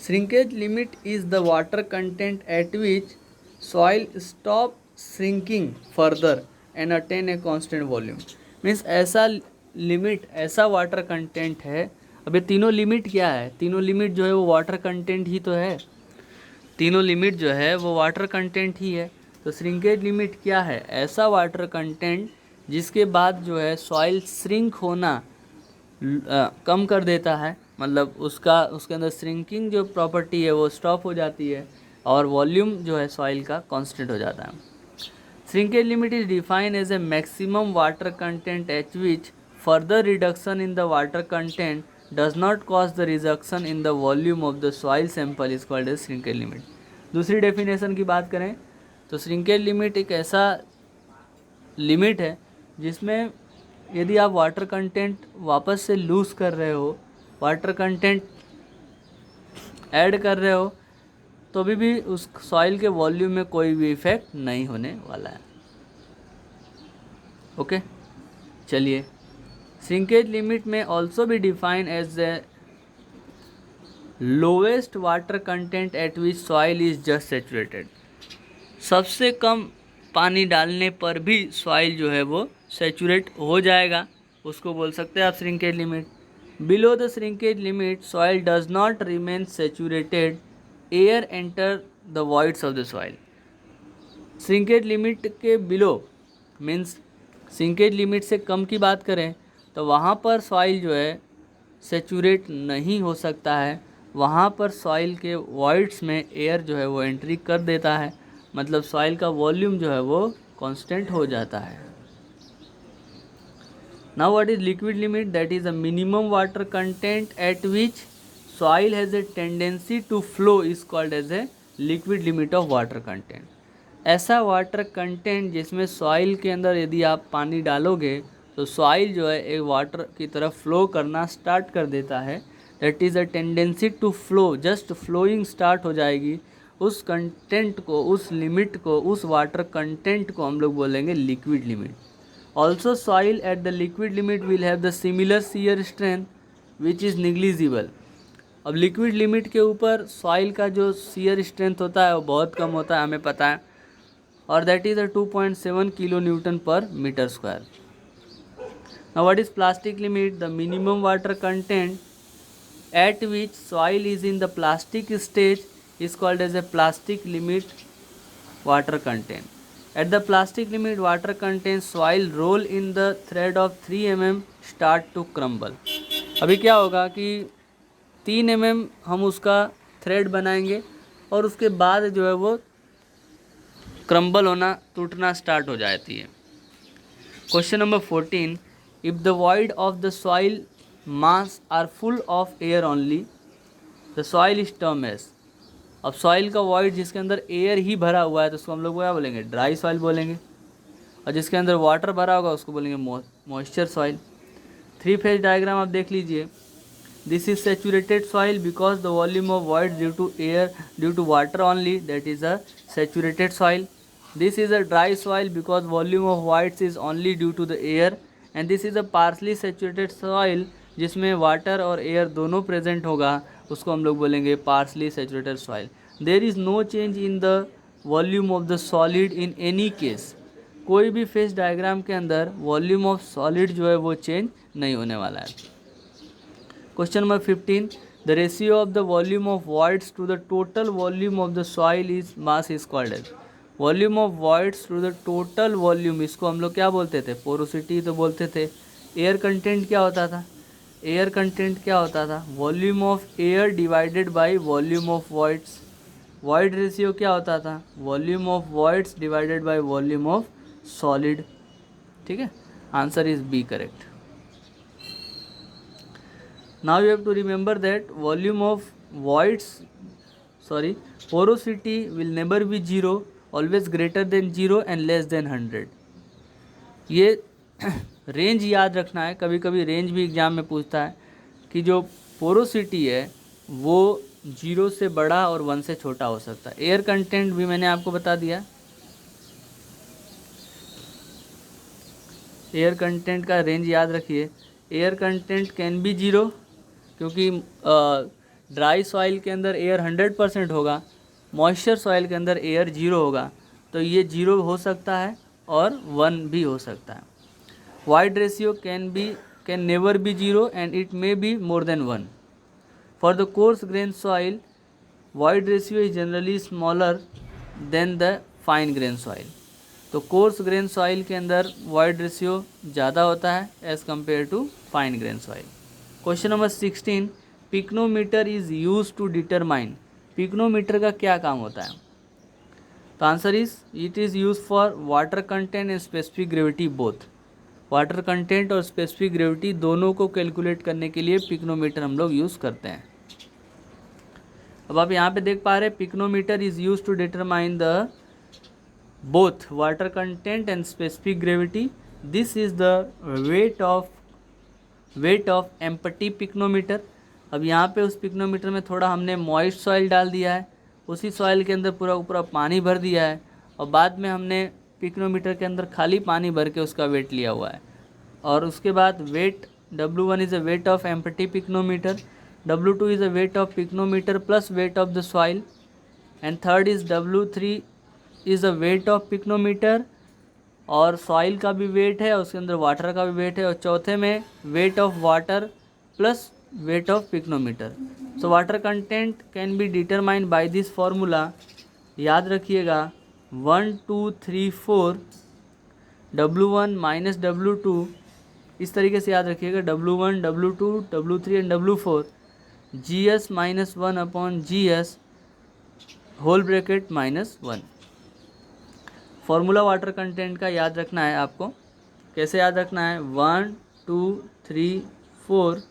Shrinkage limit is the water content at which soil stop shrinking further and attain a constant volume. Means ऐसा लिमिट, ऐसा वाटर कंटेंट है। अब ये तीनों लिमिट क्या है, तीनों लिमिट जो है वो वाटर कंटेंट ही तो है, तीनों लिमिट जो है वो वाटर कंटेंट ही है। तो श्रिंकेज लिमिट क्या है, ऐसा वाटर कंटेंट जिसके बाद जो है सॉइल श्रिंक होना कम कर देता है, मतलब उसके अंदर श्रिंकिंग जो प्रॉपर्टी है वो स्टॉप हो जाती है, और वॉल्यूम जो है सॉइल का कांस्टेंट हो जाता है। Shrinkage limit is defined as a maximum water content at which further reduction in the water content does not cause the reduction in the volume of the soil sample is called as shrinkage limit। दूसरी definition की बात करें तो shrinkage limit एक ऐसा limit है जिसमें यदि आप वाटर कंटेंट वापस से लूज कर रहे हो, वाटर कंटेंट ऐड कर रहे हो, तो भी उस सॉइल के वॉल्यूम में कोई भी इफेक्ट नहीं होने वाला है। ओके, चलिए। श्रिंकेज लिमिट में ऑल्सो भी define as the lowest water content at which soil is just saturated. सबसे कम पानी डालने पर भी सॉइल जो है वो सेचुरेट हो जाएगा, उसको बोल सकते हैं आप shrinkage limit. Below the shrinkage limit soil does not remain saturated, air enter the voids of the soil. Shrinkage limit के बिलो मीन्स श्रिंकेज लिमिट से कम की बात करें तो वहाँ पर सॉइल जो है सेचुरेट नहीं हो सकता है, वहाँ पर सॉइल के वॉइड्स में एयर जो है वो एंट्री कर देता है, मतलब सॉइल का वॉल्यूम जो है वो कांस्टेंट हो जाता है। Now what is liquid limit, that is a minimum water content at which soil has a tendency to flow is called as a liquid limit of water content. ऐसा water content जिसमें soil के अंदर यदि आप पानी डालोगे तो soil जो है एक वाटर की तरफ फ्लो करना स्टार्ट कर देता है, that is a tendency to flow, just flowing start हो जाएगी। उस कंटेंट को, उस लिमिट को, उस वाटर कंटेंट को हम लोग बोलेंगे liquid limit. Also soil at the liquid limit will have the similar shear strength which is negligible. अब लिक्विड लिमिट के ऊपर सॉइल का जो शियर स्ट्रेंथ होता है वो बहुत कम होता है, हमें पता है, और that is a 2.7 kilo newton per metre square. Now what is plastic limit? The minimum water content at which soil is in the plastic stage is called as a plastic limit water content. At the plastic limit water content, soil roll in the thread of 3 mm start to crumble. अभी क्या होगा कि 3 mm हम उसका thread बनाएंगे और उसके बाद जो है वो क्रम्बल होना, टूटना स्टार्ट हो जाती है। Question number 14, if the void of the soil mass are full of air only the soil is term as. अब सॉइल का वॉइड जिसके अंदर एयर ही भरा हुआ है तो उसको हम लोग क्या बोलेंगे, ड्राई सॉइल बोलेंगे, और जिसके अंदर वाटर भरा होगा उसको बोलेंगे मॉइस्चर सॉइल। 3 फेज डायग्राम आप देख लीजिए। This is saturated soil because the volume of void due to air due to water only, that is a saturated soil. This is a dry soil because volume of voids is only due to the air. And this is a partially saturated soil जिसमें water और air दोनों present होगा, उसको हम लोग बोलेंगे partially saturated soil. There is no change in the volume of the solid in any case. कोई भी फेज डायग्राम के अंदर वॉल्यूम ऑफ सॉलिड जो है वो चेंज नहीं होने वाला है। Question number 15, the ratio of the volume of voids to the total volume of the soil is mass is called as. Volume of voids to the total volume, इसको हम लोग क्या बोलते थे, पोरोसिटी तो बोलते थे। एयर कंटेंट क्या होता था, एयर कंटेंट क्या होता था, volume of air divided by volume of voids. Void ratio क्या होता था, volume of voids divided by volume of solid. ठीक है, answer is B correct. Now you have to remember that volume of voids porosity will never be zero, always greater than 0 and less than 100। ये range याद रखना है, कभी कभी range भी exam में पूछता है कि जो पोरोसिटी है वो 0 से बड़ा और 1 से छोटा हो सकता है। एयर कंटेंट भी मैंने आपको बता दिया, एयर कंटेंट का रेंज याद रखिए। एयर कंटेंट कैन बी 0 क्योंकि ड्राई सॉइल के अंदर एयर 100% होगा, मॉइस्चर सॉइल के अंदर एयर 0 होगा, तो ये 0 हो सकता है और 1 भी हो सकता है। Void ratio can never be 0 and it may be more than 1। For the coarse grain soil void ratio is generally smaller than the fine grain soil. तो कोर्स ग्रेन सॉइल के अंदर वाइड रेशियो ज़्यादा होता है as compare to fine grain soil. Question number 16, pycnometer is use to determine. Pycnometer का क्या काम होता है, तो answer is it is use for water content and specific gravity both. Water content और स्पेसिफिक ग्रेविटी दोनों को कैलकुलेट करने के लिए पिक्नोमीटर हम लोग यूज़ करते हैं। अब आप यहाँ पे देख पा रहे हैं pycnometer is use to determine the both water content and specific gravity. This is the weight of empty pycnometer. अब यहाँ पे उस पिक्नोमीटर में थोड़ा हमने मॉइस्ट सॉइल डाल दिया है, उसी सॉइल के अंदर पूरा पूरा पानी भर दिया है और बाद में हमने पिक्नोमीटर के अंदर खाली पानी भर के उसका वेट लिया हुआ है। और उसके बाद weight W1 is a weight of empty pycnometer, W2 is a weight of pycnometer plus weight of the soil, and third is W3 is a weight of pycnometer और सॉइल का भी वेट है और उसके अंदर वाटर का भी wait है, और चौथे में weight of water plus weight of pycnometer. So water content can be determined by this formula. याद रखिएगा 1 2 3 4 W1 माइनस W2, इस तरीके से याद रखिएगा W1 W2 W3 and W4 GS minus 1 upon GS whole bracket minus 1। Formula water content का याद रखना है आपको। कैसे याद रखना है, 1 2 3 4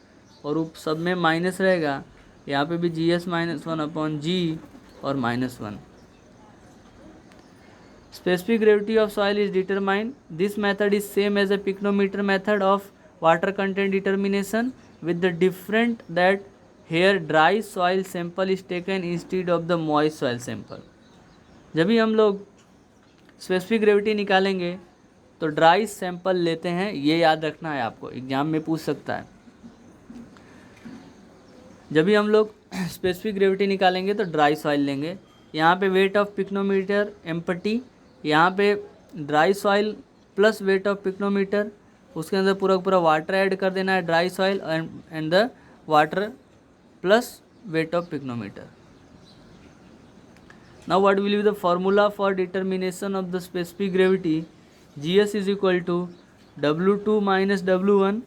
और सब में माइनस रहेगा, यहाँ पे भी GS माइनस 1 अपॉन G और minus 1। Specific gravity of soil is determined. This method is same as a pycnometer method of water content determination with the different that here dry soil sample is taken instead of the moist soil sample. जब भी हम लोग specific gravity निकालेंगे तो dry sample लेते हैं, ये याद रखना है आपको, एग्जाम में पूछ सकता है। जब भी हम लोग स्पेसिफिक ग्रेविटी निकालेंगे तो ड्राई सॉइल लेंगे। यहाँ पे वेट ऑफ पिक्नोमीटर एम्पटी, यहाँ पे dry soil plus weight of pycnometer, उसके अंदर पूरा पूरा वाटर ऐड कर देना है, dry soil and the water plus weight of pycnometer. Now what will be the formula for determination of the specific gravity? GS is equal to W2 minus W1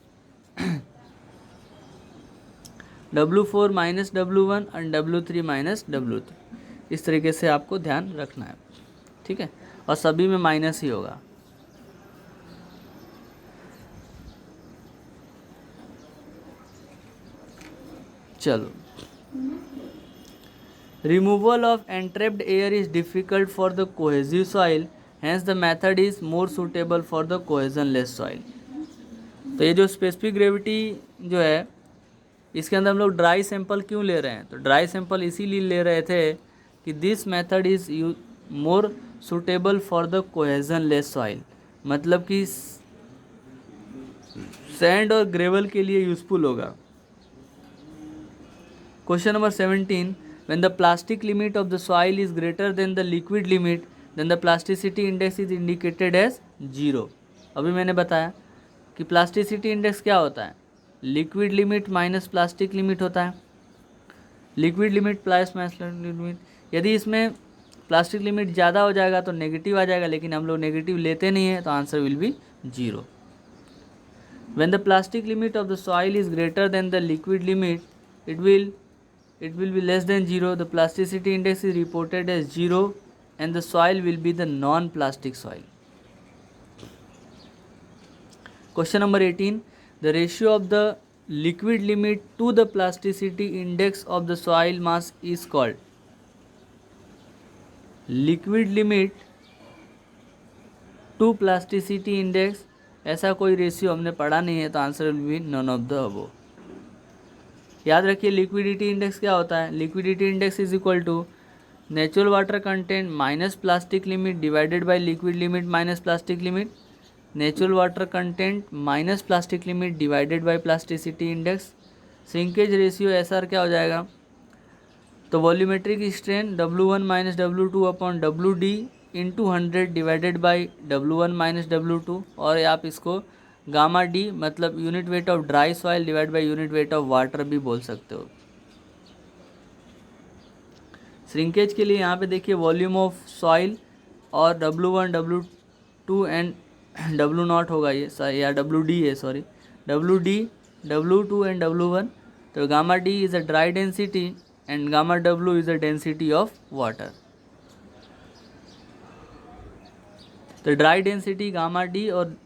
W4 minus W1 और W3 minus W2। इस तरीके से आपको ध्यान रखना है, ठीक है, और सभी में माइनस ही होगा। चलो, removal of entrapped air is difficult for the cohesive soil, hence the method is more suitable for the cohesionless soil. तो ये जो स्पेसिफिक ग्रेविटी जो है, इसके अंदर हम लोग ड्राई सैंपल क्यों ले रहे हैं? तो ड्राई सैंपल इसीलिए ले रहे थे कि this method is more suitable for the cohesionless soil, मतलब कि सैंड और ग्रेवल के लिए यूजफुल होगा। Question number 17, when the plastic limit of the soil is greater than the liquid limit then the plasticity index is indicated as 0। अभी मैंने बताया कि प्लास्टिसिटी इंडेक्स क्या होता है, liquid limit minus plastic limit होता है। Liquid limit plus plastic limit, यदि इसमें प्लास्टिक लिमिट ज़्यादा हो जाएगा तो नेगेटिव आ जाएगा, लेकिन हम लोग नेगेटिव लेते नहीं हैं, तो answer will B 0। When the plastic limit of the soil is greater than the liquid limit it will be less than 0, the plasticity index is reported as 0 and the soil will be the non-plastic soil. Question number 18, the ratio of the liquid limit to the plasticity index of the soil mass is called, liquid limit to plasticity index, ऐसा कोई ratio हमने पढ़ा नहीं है, तो answer will be none of the above. याद रखिए liquidity index क्या होता है, liquidity index is equal to natural water content minus plastic limit divided by liquid limit minus plastic limit, natural water content minus plastic limit divided by plasticity index. Shrinkage ratio SR क्या हो जाएगा, तो volumetric strain W1 minus W2 upon WD into 100 divided by W1 minus W2, और आप इसको gamma D मतलब unit weight of dry soil divide by unit weight of water भी बोल सकते हो। श्रिंकेज के लिए यहाँ पे देखिए वॉल्यूम ऑफ सॉइल और W1 W2 एंड W0 होगा ये, या WD है, sorry WD W2 and W1। तो gamma D is a dry density and gamma W is a density of water. तो ड्राई डेंसिटी गामा डी और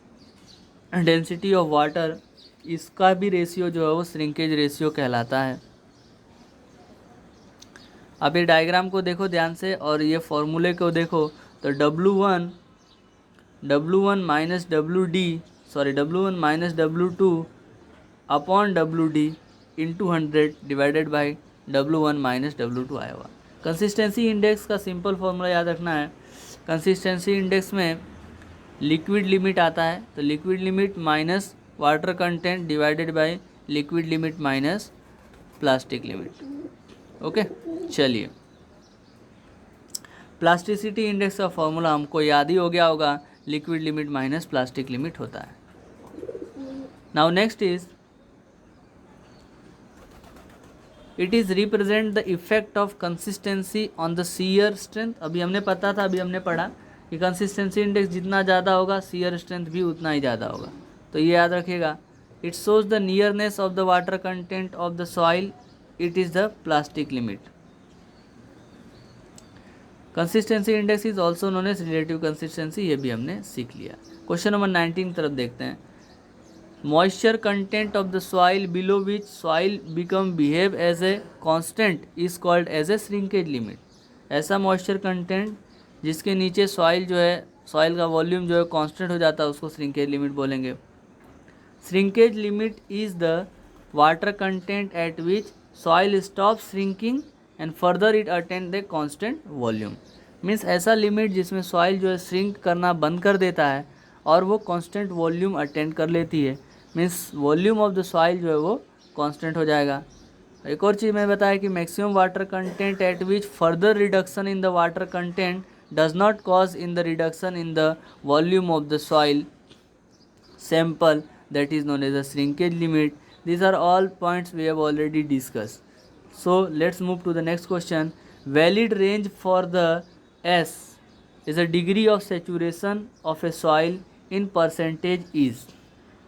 density of water, इसका भी ratio जो है वो श्रिंकेज रेशियो कहलाता है। आप ये डायग्राम को देखो ध्यान से और ये फॉर्मूले को देखो, तो W1 minus W1 minus W2 upon WD into 100 divided by W1 minus W2 आया हुआ। कंसिस्टेंसी इंडेक्स का सिंपल फॉर्मूला याद रखना है, कंसिस्टेंसी इंडेक्स में लिक्विड लिमिट आता है, तो liquid limit minus water content divided by liquid limit minus plastic limit. Okay, चलिए प्लास्टिसिटी इंडेक्स का फॉर्मूला हमको याद ही हो गया होगा, liquid limit minus plastic limit होता है। Now next is it is represent the effect of consistency on the shear strength. अभी हमने पता था, अभी हमने पढ़ा कि कंसिस्टेंसी इंडेक्स जितना ज़्यादा होगा शियर स्ट्रेंथ भी उतना ही ज़्यादा होगा, तो ये याद रखिएगा। It shows the nearness of the water content of the soil, it is the plastic limit. Consistency index is also known as relative consistency, ये भी हमने सीख लिया। क्वेश्चन नंबर 19 की तरफ देखते हैं। Moisture content of the soil below which soil become behave as a constant is called as a shrinkage limit. ऐसा मॉइस्चर कंटेंट जिसके नीचे सॉइल जो है, सॉइल का वॉल्यूम जो है कांस्टेंट हो जाता है, उसको श्रिंकेज लिमिट बोलेंगे। Shrinkage limit is the water content at which soil stop shrinking and further it attain the constant volume. Means ऐसा लिमिट जिसमें सॉइल जो है श्रिंक करना बंद कर देता है और वो कांस्टेंट वॉल्यूम अटेंड कर लेती है, means volume of the soil जो है वो कांस्टेंट हो जाएगा। एक और चीज़ मैं बताया कि maximum water content at which further reduction in the water content does not cause in the reduction in the volume of the soil sample, that is known as the shrinkage limit. These are all points we have already discussed. So let's move to the next question. Valid range for the S is a degree of saturation of a soil in percentage is.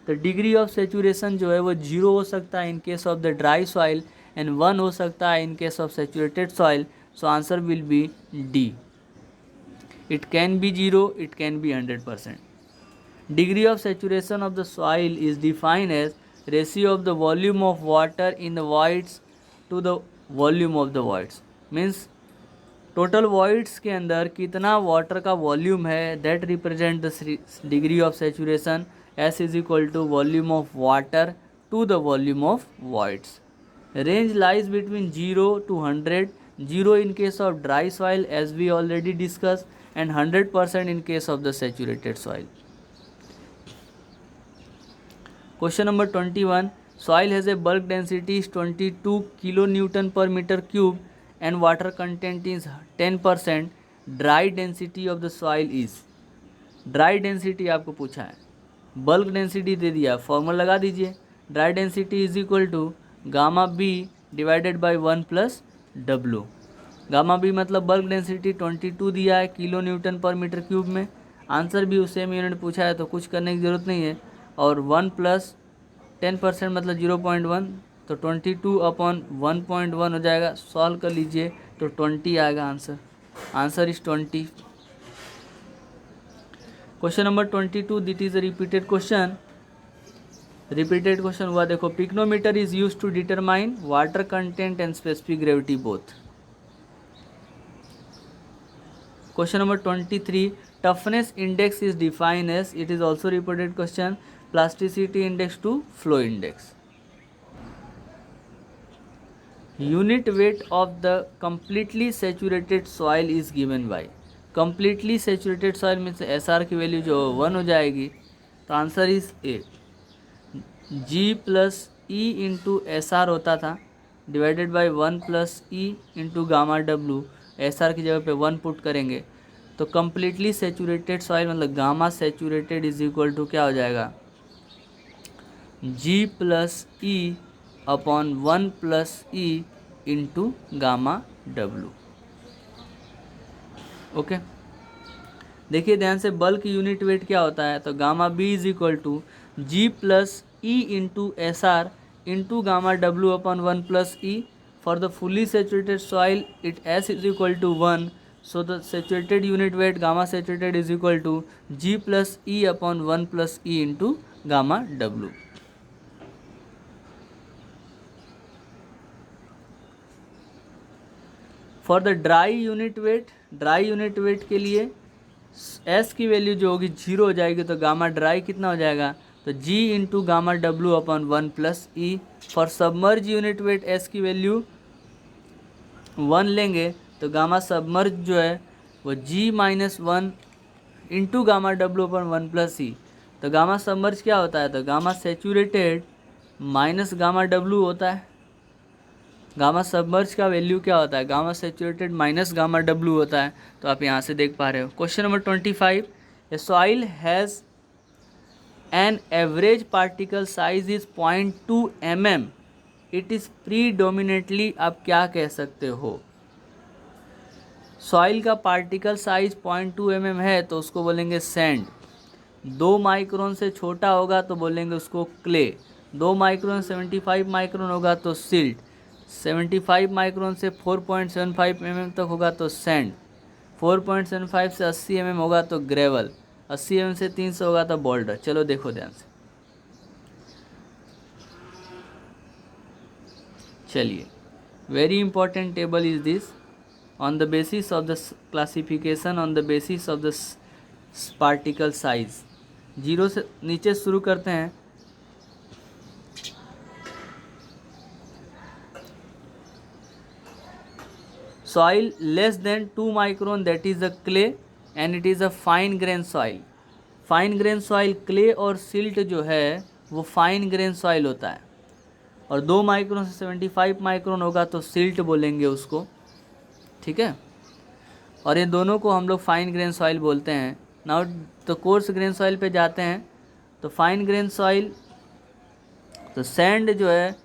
The degree of saturation जो है वो 0 हो सकता है in case of the dry soil and 1 हो सकता है in case of saturated soil. So answer will B D. It can be 0, it can be 100%. Degree of saturation of the soil is defined as ratio of the volume of water in the voids to the volume of the voids. Means total voids के अंदर कितना water का volume है, that represent the degree of saturation. S is equal to volume of water to the volume of voids. Range lies between 0 to 100. 0 in case of dry soil as we already discussed, and 100% in case of the saturated soil. Question number 21. Soil has a bulk density is 22 kilonewton per meter cube and water content is 10%. Dry density of the soil is. Dry density आपको पूछा है, bulk density दे दिया, formula लगा दीजिए. Dry density is equal to gamma b divided by 1 plus w. Gamma B मतलब bulk density 22 दिया है kilo newton per metre cube में. आंसर भी उस सेम यूनिट पूछा है तो कुछ करने की ज़रूरत नहीं है. और 1 प्लस 10% मतलब 0.1, तो 22 अपॉन 1.1 हो जाएगा. सॉल्व कर लीजिए तो 20 आएगा answer. Answer is 20. Question number 22, that is a repeated question. Repeated question हुआ, देखो. Pycnometer is use to determine water content and specific gravity both. Question number 23, toughness index is defined as, it is also repeated question, plasticity index to flow index. Unit weight of the completely saturated soil is given by. Completely saturated soil में से SR की value जो 1 हो जाएगी, तो answer is A. G plus E into SR होता था divided by 1 plus E into gamma W. SR की जगह पे 1 पुट करेंगे तो कम्प्लीटली सेचूरेटेड सॉइल मतलब gamma saturated is equal to क्या हो जाएगा, G plus E upon 1 plus E into gamma W. Okay, देखिए ध्यान से, बल्क यूनिट वेट क्या होता है, तो gamma B is equal to G plus E into SR into gamma W upon 1 plus E. For the fully saturated soil, it S is equal to 1. So the saturated unit weight gamma saturated is equal to G plus E upon 1 plus E into gamma W. For the dry unit weight के लिए S की value जो होगी 0 हो जाएगी, तो gamma dry कितना हो जाएगा, तो G into gamma W upon 1 plus e. For submerge unit weight S की वैल्यू 1 लेंगे तो गामा सबमर्ज जो है वो G minus 1 into gamma W upon 1 plus e. तो गामा सबमर्ज क्या होता है, तो गामा सेचूरेटेड माइनस गामा डब्लू होता है. गामा सबमर्ज का वैल्यू क्या होता है, गामा सेचूरेटेड माइनस गामा डब्लू होता है. तो आप यहाँ से देख पा रहे हो. Question number 25, A soil has an average particle size is 0.2 mm. It is predominantly, आप क्या कह सकते हो, सॉइल का पार्टिकल साइज 0.2 mm है तो उसको बोलेंगे सैंड. 2 माइक्रोन से छोटा होगा तो बोलेंगे उसको क्ले. 2 माइक्रोन 75 माइक्रोन होगा तो सिल्ट. 75 माइक्रोन से 4.75 mm तक होगा तो सैंड. 4.75 से 80 mm होगा तो ग्रेवल. 80 mm से 300 होगा तो बोल्डर. चलो देखो ध्यान से, चलिए. Very important table is this. On the basis of the classification on the basis of the particle size, 0 से नीचे शुरू करते हैं. Soil less than 2 micron, that is a clay and it is a fine grain soil. Fine grain soil, clay और silt जो है वो fine grain soil होता है. और 2 माइक्रोन से 75 माइक्रोन होगा तो सिल्ट बोलेंगे उसको. ठीक है, और ये दोनों को हम लोग फाइन ग्रेन सॉइल बोलते हैं. नाउ तो कोर्स ग्रेन सॉइल पे जाते हैं. तो फाइन ग्रेन सॉइल, तो सैंड जो है,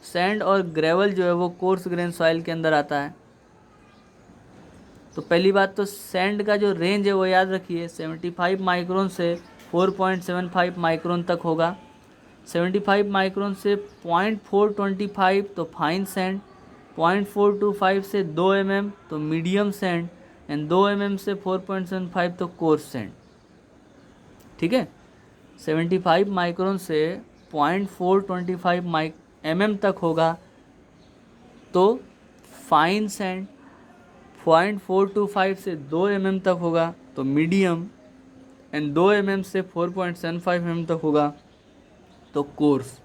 सैंड और ग्रेवल जो है वो कोर्स ग्रेन सॉइल के अंदर आता है. तो पहली बात तो सैंड का जो रेंज है वो याद रखिए, 75 माइक्रोन से 4.75 माइक्रोन तक होगा. 75 माइक्रोन से 0.425 तो फाइन सैंड, 0.425 से 2 mm तो मीडियम सैंड, एंड 2 mm से 4.75 तो कोर्स सैंड। ठीक है, 75 माइक्रोन से 0.425 mm तक होगा तो फाइन सैंड, 0.425 से 2 mm तक होगा तो मीडियम, एंड 2 mm से 4.75 mm तक होगा तो कोर्स।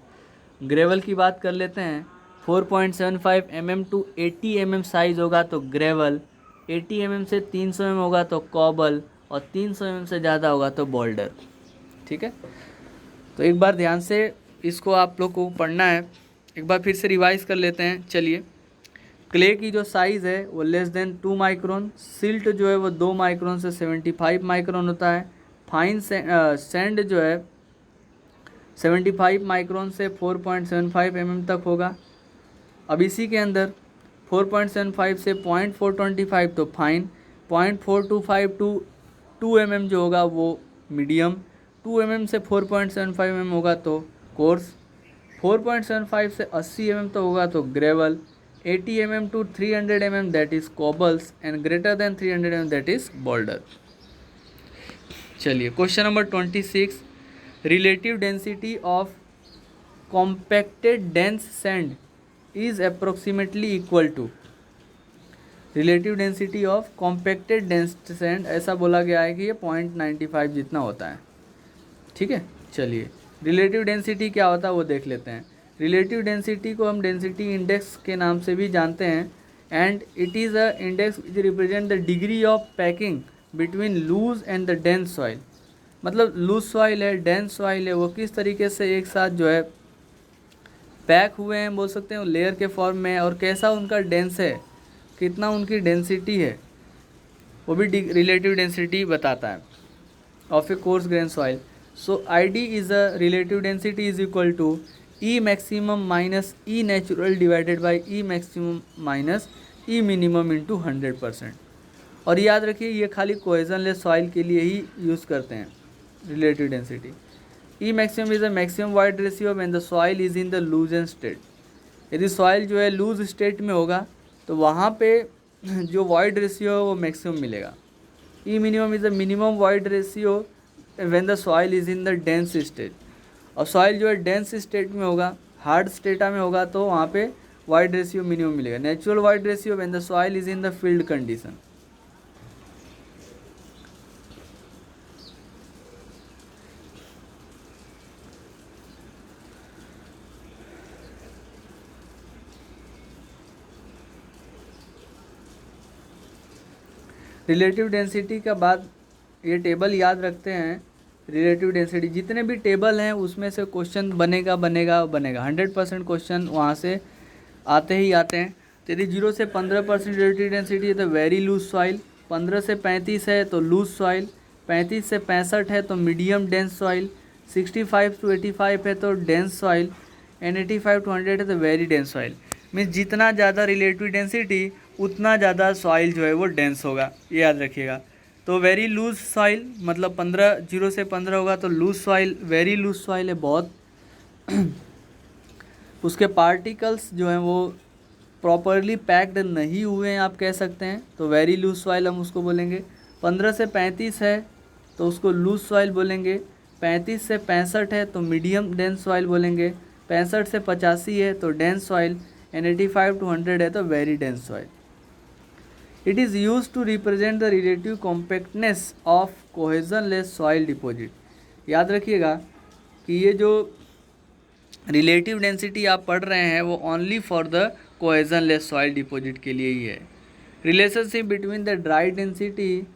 ग्रेवल की बात कर लेते हैं, 4.75 mm टू 80 mm साइज होगा तो ग्रेवल, 80 mm से 300 mm होगा तो कॉबल, और 300 mm से ज़्यादा होगा तो बोल्डर। ठीक है, तो एक बार ध्यान से इसको आप लोग को पढ़ना है, एक बार फिर से रिवाइज कर लेते हैं। चलिए, क्ले की जो साइज़ है वो लेस देन 2 माइक्रोन, सिल्ट जो है वो 2 माइक्रोन से 75 माइक्रोन होता है, फाइन सैंड जो है 75 माइक्रोन से 4.75 mm तक होगा। अब इसी के अंदर 4.75 से 0.425 तो फाइन, 0.425 टू 2 mm जो होगा वो मीडियम, 2 mm से 4.75 mm होगा तो कोर्स, 4.75 से 80 mm तो होगा तो gravel, 80 mm to 300 mm that is cobbles, and greater than 300 mm that is boulder. चलिए, question number 26, relative density of compacted dense sand is approximately equal to. Relative density of compacted dense sand ऐसा बोला गया है कि ये 0.95 जितना होता है। ठीक है, चलिए रिलेटिव डेंसिटी क्या होता है वो देख लेते हैं। रिलेटिव डेंसिटी को हम डेंसिटी इंडेक्स के नाम से भी जानते हैं, and it is a index which represent the degree of packing between loose and the dense soil. मतलब लूज सॉइल है, डेंस सॉइल है, वो किस तरीके से एक साथ जो है पैक हुए हैं, बोल सकते हैं लेयर के फॉर्म में, और कैसा उनका डेंस है, कितना उनकी डेंसिटी है, वो भी रिलेटिव डेंसिटी बताता है of a coarse grain soil. So I D is a relative density is equal to E maximum minus E natural divided by E maximum minus E minimum into 100%। और याद रखिए ये खाली कोहेजनलेस सॉइल के लिए ही use करते हैं relative density. E maximum is a maximum void ratio when the soil is in the loosest state. यदि सॉइल जो है लूज स्टेट में होगा तो वहाँ पे जो वाइड रेशियो है वो मैक्सिमम मिलेगा। E minimum is the minimum void ratio when the soil is in the dense state. और सॉइल जो है डेंस स्टेट में होगा, हार्ड स्टेटा में होगा तो वहाँ पे वाइड रेशियो मिनिमम मिलेगा। Natural wide ratio when the soil is in the field condition. Relative density का बाद ये टेबल याद रखते हैं। रिलेटिव डेंसिटी जितने भी टेबल हैं उसमें से क्वेश्चन बनेगा 100% क्वेश्चन वहाँ से आते ही आते हैं। तो यदि 0 से 15% रिलेटिव डेंसिटी है तो वेरी लूज सॉइल, 15 से 35 है तो लूज सॉइल, 35 से 65 है तो मीडियम डेंस सॉइल, 65 to 85 है तो डेंस सॉइल, एंड 85 to 100 है तो वेरी डेंस सॉइल। मीन्स जितना ज़्यादा रिलेटिव डेंसिटी उतना ज़्यादा सॉइल जो है वो डेंस होगा, ये याद रखिएगा। तो वेरी लूज सॉइल मतलब 15, 0 से 15 होगा तो loose soil, very loose soil है बहुत उसके पार्टिकल्स जो हैं वो प्रॉपरली पैक्ड नहीं हुए हैं आप कह सकते हैं, तो वेरी लूज सॉइल हम उसको बोलेंगे। 15 से 35 है तो उसको लूज सॉइल बोलेंगे, 35 से 65 है तो मीडियम डेंस सॉइल बोलेंगे, 65 से 85 है तो डेंस सॉइल, एंड 85 to 100 है तो very dense soil. It is use to represent the relative compactness of cohesionless soil deposit. याद रखिएगा कि ये जो रिलेटिव डेंसिटी आप पढ़ रहे हैं वो only for the cohesionless soil deposit के लिए ही है। Relationship between the dry density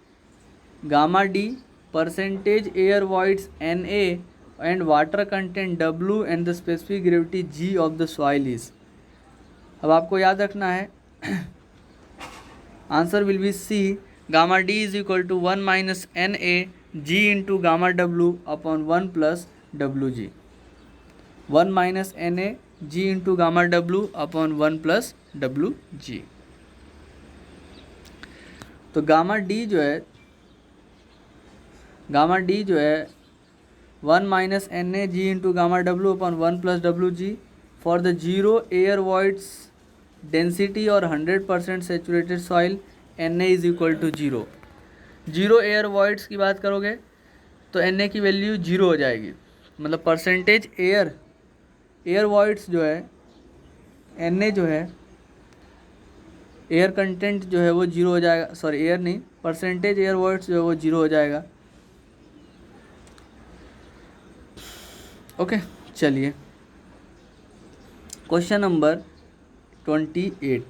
gamma d, percentage air voids Na and water content W and the specific gravity G of the soil is. अब आपको याद रखना है answer will be c, gamma D is equal to 1 minus Na G into gamma W upon 1 plus WG, 1 minus Na G into gamma W upon 1 plus WG। तो gamma D जो है 1 minus Na G into gamma W upon 1 plus Wg for the zero air voids density or 100% saturated soil Na is equal to 0। Zero air voids की बात करोगे तो Na की value 0 हो जाएगी, मतलब परसेंटेज एयर वॉइड्स जो है Na जो है एयर कंटेंट जो है वो 0 हो जाएगा, सॉरी एयर नहीं, परसेंटेज एयर वॉइड्स जो है वो 0 हो जाएगा। ओके चलिए क्वेश्चन नंबर 28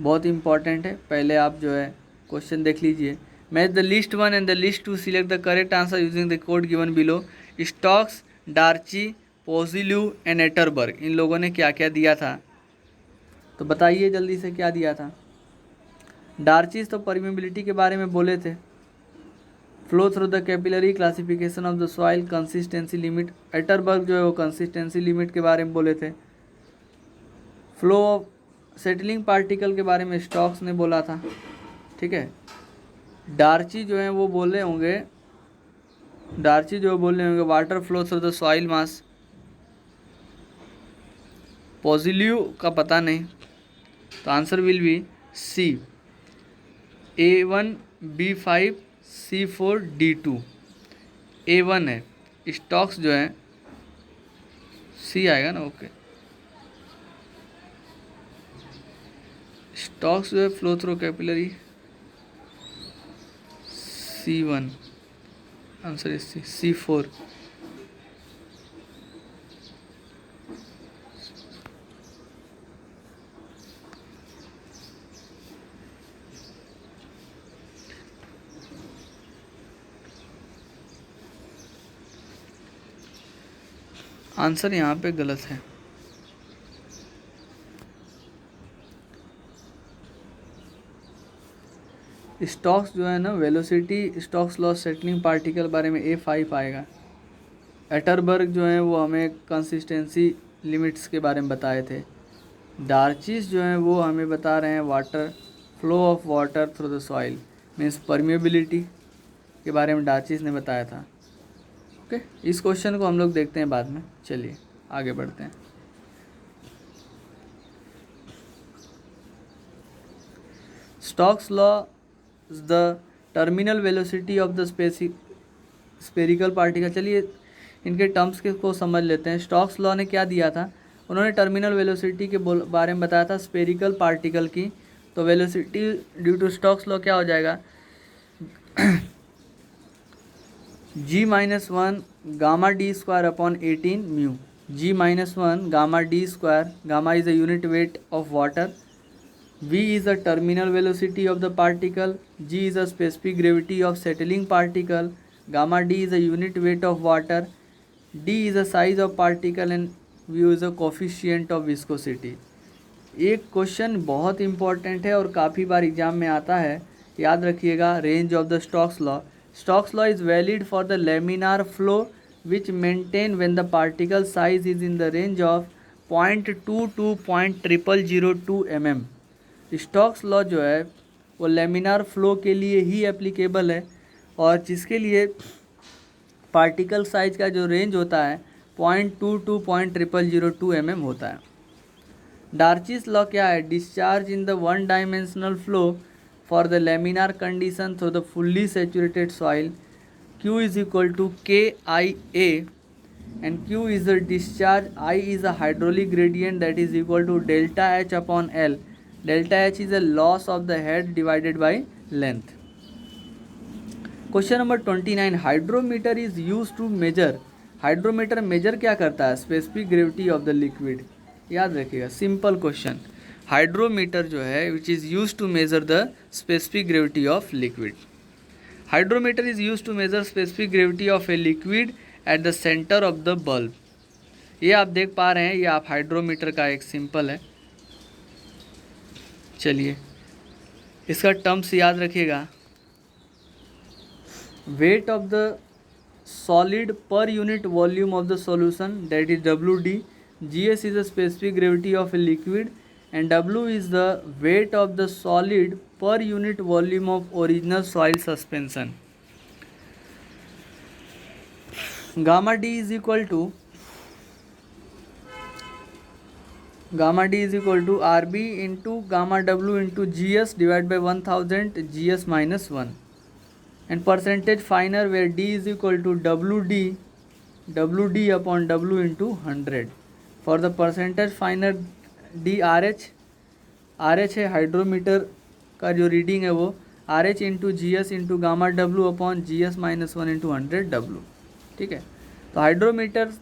बहुत इम्पॉर्टेंट है, पहले आप जो है क्वेश्चन देख लीजिए। Match the list 1 and the list 2, select the correct answer using the code given below. Stokes, Darcy, Poiseuille and Atterberg, इन लोगों ने क्या क्या दिया था तो बताइए जल्दी से क्या दिया था। डार्चीज तो परमेबिलिटी के बारे में बोले थे, flow through the capillary, classification of the soil, consistency limit. Atterberg जो है वो कंसिस्टेंसी लिमिट के बारे में बोले थे। फ्लो ऑफ सेटलिंग पार्टिकल के बारे में स्टॉक्स ने बोला था, ठीक है। डार्ची जो है वो बोले होंगे, water flow through the soil mass. Poiseuille का पता नहीं, तो answer will be C, A1 B5 C4 D2। A1 है, स्टॉक्स जो है सी आएगा ना, ओके। स्टॉक्स जो है flow through capillary C1, answer is C. C4 answer यहाँ पे गलत है। स्टॉक्स जो है ना, velocity Stokes laws settling particle बारे में A5 आएगा। एटरबर्ग जो है वो हमें कंसिस्टेंसी लिमिट्स के बारे में बताए थे। डार्चीज जो है वो हमें बता रहे हैं water flow of water through the soil, means permeability के बारे में डार्चीज ने बताया था। ओके, इस क्वेश्चन को हम लोग देखते हैं बाद में। चलिए आगे बढ़ते हैं। Stocks law the terminal velocity of the spherical particle. चलिए इनके टर्म्स के को समझ लेते हैं। स्टॉक्स लॉ ने क्या दिया था, उन्होंने टर्मिनल वेलोसिटी के बारे में बताया था स्पेरिकल पार्टिकल की। तो velocity due to Stokes law क्या हो जाएगा, G-1 gamma D square upon 18 mu. G-1 gamma D square, gamma is a unit weight of water, V is the terminal velocity of the particle, G is the specific gravity of settling particle, gamma d is the unit weight of water, D is the size of particle and V is the coefficient of viscosity। एक question बहुत important है और काफ़ी बार exam में आता है, याद रखिएगा। Range of the stocks law. Stokes law is valid for the laminar flow which maintain when the particle size is in the range of 0.2 to 0.0002 mm। Stokes law जो है वो लेमिनार फ्लो के लिए ही एप्लीकेबल है और जिसके लिए particle size का जो रेंज होता है 0.2 to 0.0002 mm होता है। डार्चीज लॉ क्या है, discharge in the one dimensional flow for the laminar condition through the fully saturated soil, Q is equal to KIA and Q is the discharge, I is a hydraulic gradient that is equal to delta H upon L. Delta H is a loss of the head divided by length। Question number 29, hydrometer is used to measure। Hydrometer measure क्या करता है, specific gravity of the liquid. याद रखिएगा, simple question. Hydrometer जो है which is use to measure the specific gravity of liquid. Hydrometer is use to measure specific gravity of a liquid at the centre of the bulb. ये आप देख पा रहे हैं, ये आप हाइड्रोमीटर का एक सिंपल है। चलिए इसका टर्म्स याद रखिएगा। Wait of the solid per unit volume of the solution that is WD। GS is the specific gravity of a liquid and W is the weight of the solid per unit volume of original soil suspension। Gamma D is equal to R B into gamma W into G S divide by 1000 G S minus 1 and percentage finer where D is equal to WD upon W into 100. For the percentage finer D RH है hydrometer का जो reading है वो RH into G S into gamma W upon G S minus 1 into 100 W. ठीक है, तो hydrometer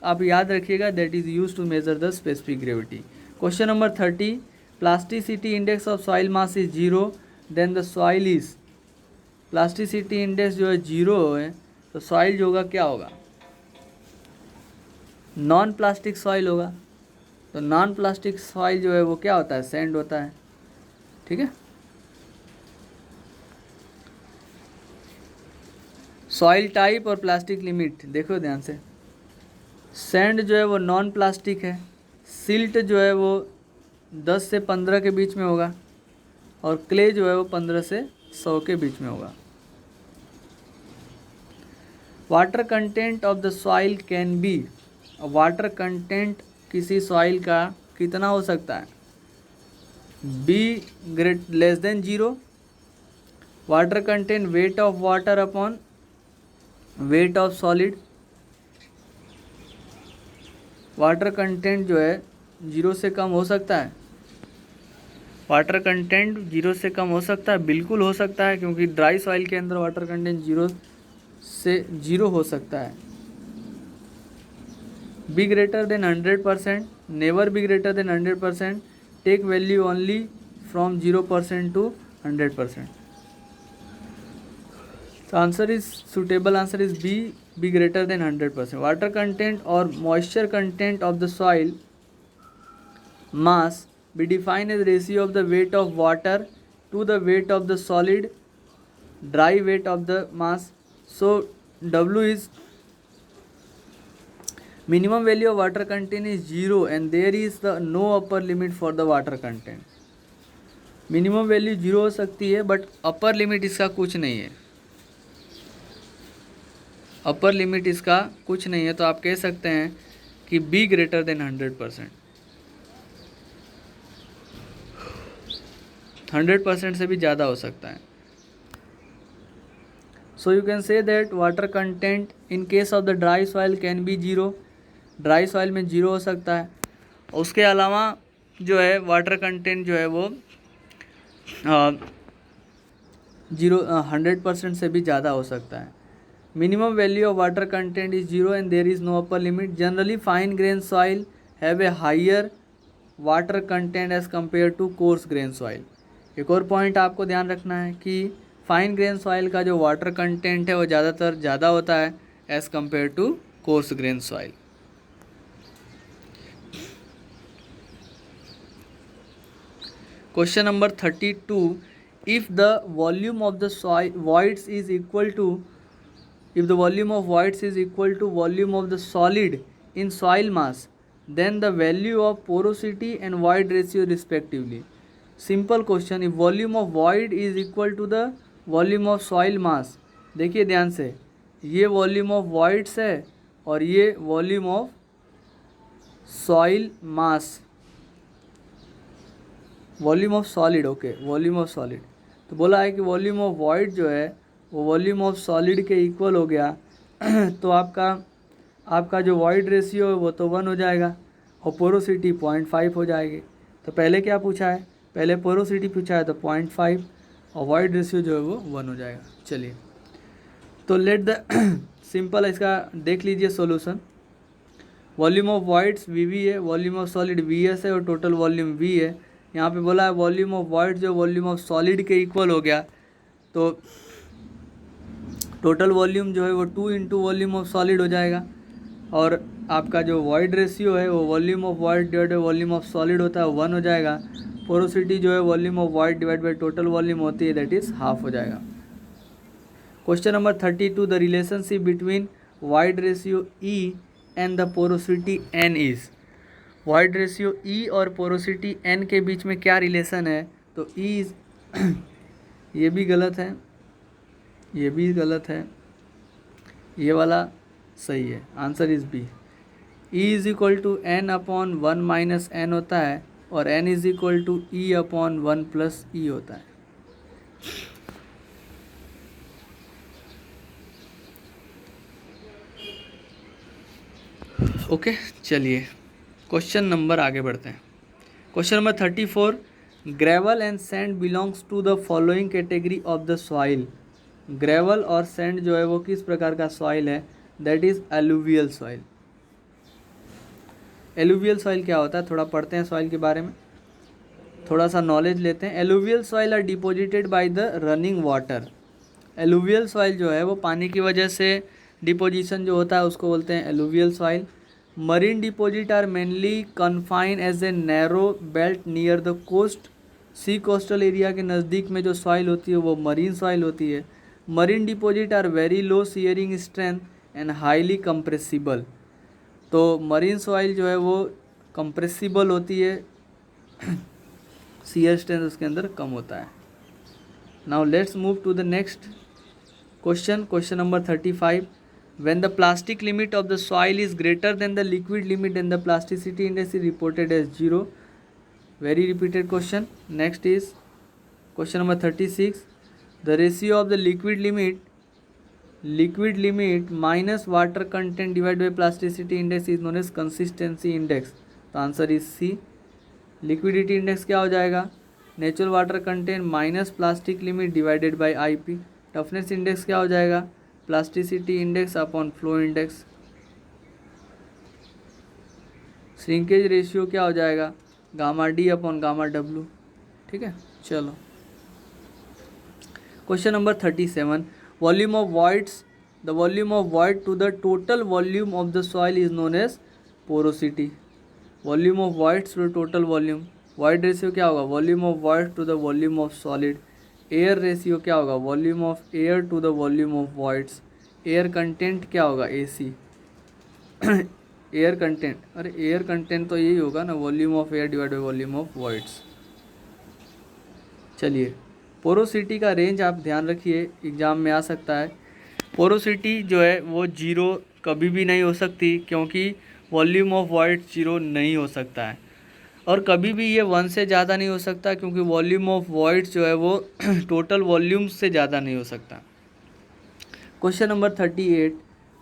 आप याद रखिएगा that is use to measure the specific gravity. Question number 30, plasticity index of soil mass is 0 then the soil is, plasticity index जो है 0 है तो सॉइल जो होगा क्या होगा, नॉन प्लास्टिक सॉइल होगा. तो नॉन प्लास्टिक सॉइल जो है वो क्या होता है, सैंड होता है. ठीक है, सॉइल टाइप और प्लास्टिक लिमिट देखो ध्यान से. सैंड जो है वो नॉन प्लास्टिक है, सिल्ट जो है वो 10 से 15 के बीच में होगा और क्ले जो है वो 15 से 100 के बीच में होगा. Water content of the soil can be, water content किसी सॉइल का कितना हो सकता है, be great less than 0. Water content weight of water upon weight of solid, water content जो है 0 से कम हो सकता है, वाटर कंटेंट 0 से कम हो सकता है, बिल्कुल हो सकता है, क्योंकि ड्राई सॉइल के अंदर वाटर कंटेंट 0 से 0 हो सकता है. Be greater than 100%, never be greater than 100%, take value only from 0% to 100%. The answer is, suitable answer is B, be greater than 100%. Water content or moisture content of the soil mass be defined as ratio of the weight of water to the weight of the solid, dry weight of the mass. So W is, minimum value of water content is 0 and there is the no upper limit for the water content. Minimum value 0 हो सकती है but upper limit इसका कुछ नहीं है, upper limit इसका कुछ नहीं है. तो आप कह सकते हैं कि बी ग्रेटर देन 100%, 100% से भी ज़्यादा हो सकता है. सो you can say that water content in case of the dry soil can be 0, dry soil में 0 हो सकता है. उसके अलावा जो है वाटर कंटेंट जो है वो 100% से भी ज़्यादा हो सकता है. Minimum value of water content is 0 and there is no upper limit. Generally fine grain soil have a higher water content as compared to coarse grain soil. एक और पॉइंट आपको ध्यान रखना है कि फाइन ग्रेन सॉइल का जो water content है वो ज़्यादातर ज़्यादा होता है as compare to coarse grain soil. Question number 32, if the volume of the soil voids is equal to, if the volume of voids is equal to volume of the solid in soil mass, then the value of porosity and void ratio respectively. Simple question, if volume of void is equal to the volume of soil mass, देखिए ध्यान से, ये volume of voids है और ये volume of soil mass, volume of solid, okay volume of solid. तो बोला है कि वॉल्यूम ऑफ void जो है वो वॉल्यूम ऑफ सॉलिड के इक्वल हो गया तो आपका जो वॉइड रेशियो है वो तो 1 हो जाएगा और पोरोसिटी 0.5 हो जाएगी. तो पहले क्या पूछा है, पहले पोरोसिटी पूछा है तो 0.5 और वॉइड रेशियो जो है वो 1 हो जाएगा. चलिए तो लेट द सिंपल इसका देख लीजिए solution. Volume of voids V है, वॉल्यूम ऑफ सॉलिड वी.एस. है और टोटल वॉल्यूम वी है. यहाँ पे बोला है वॉल्यूम ऑफ वॉइड जो वॉल्यूम ऑफ सॉलिड के इक्वल हो गया तो टोटल वॉल्यूम जो है वो 2 इंटू वॉल्यूम ऑफ सॉलिड हो जाएगा और आपका जो वॉइड रेशियो है वो volume of void divide by volume of solid होता है 1 हो जाएगा. पोरोसिटी जो है volume of void divide by total volume होती है दैट इज़ हाफ हो जाएगा. Question number 32, the relationship between void ratio E and the porosity N is. Void ratio E और पोरोसिटी एन के बीच में क्या रिलेशन है, तो ई ये भी गलत है, ये भी गलत है, ये वाला सही है, answer is b. E is equal to n upon one minus n होता है और n is equal to e upon one plus e होता है। ओके चलिए क्वेश्चन नंबर आगे बढ़ते हैं। Question number 34, gravel and sand belongs to the following category of the soil. Gravel और सैंड जो है वो किस प्रकार का सॉइल है? That is alluvial soil. Alluvial soil क्या होता है, थोड़ा पढ़ते हैं सॉइल के बारे में, थोड़ा सा नॉलेज लेते हैं। Alluvial soil are deposited by the running water. Alluvial soil जो है वो पानी की वजह से डिपोजिशन जो होता है उसको बोलते हैं alluvial soil. Marine deposit are mainly confine as a narrow belt near the coast. Sea coastal area के नज़दीक में जो सॉइल होती है वो मरीन सॉइल होती है। Marine deposit are very low shearing strength and highly compressible. तो मरीन सॉइल जो है वो कंप्रेसिबल होती है, सीयर स्ट्रेंथ उसके अंदर कम होता है। Now let's move to the next question. Question number 35, when the plastic limit of the soil is greater than the liquid limit, then the plasticity index is reported as 0. Very repeated question. Next is question number 36, the ratio of the liquid limit minus water content divided by plasticity index is known as consistency index. तो answer is C. Liquidity index क्या हो जाएगा? Natural water content minus plastic limit divided by IP. Toughness index क्या हो जाएगा? Plasticity index upon flow index. Shrinkage ratio क्या हो जाएगा? Gamma D upon gamma W. ठीक है, चलो question number 37, volume of voids, the volume of void to the total volume of the soil is known as porosity. Volume of voids to total volume, void ratio क्या होगा? Volume of void to the volume of solid. Air ratio क्या होगा? Volume of air to the volume of voids. Air content क्या होगा? AC। Air content, अरे air content तो यही होगा ना, volume of air divide by volume of voids. चलिए पोरोसिटी का रेंज आप ध्यान रखिए, एग्जाम में आ सकता है। पोरोसिटी जो है वो 0 कभी भी नहीं हो सकती, क्योंकि वॉल्यूम ऑफ वॉइड 0 नहीं हो सकता है। और कभी भी ये 1 से ज़्यादा नहीं हो सकता, क्योंकि वॉल्यूम ऑफ वॉइड्स जो है वो टोटल वॉल्यूम से ज़्यादा नहीं हो सकता। Question number 38,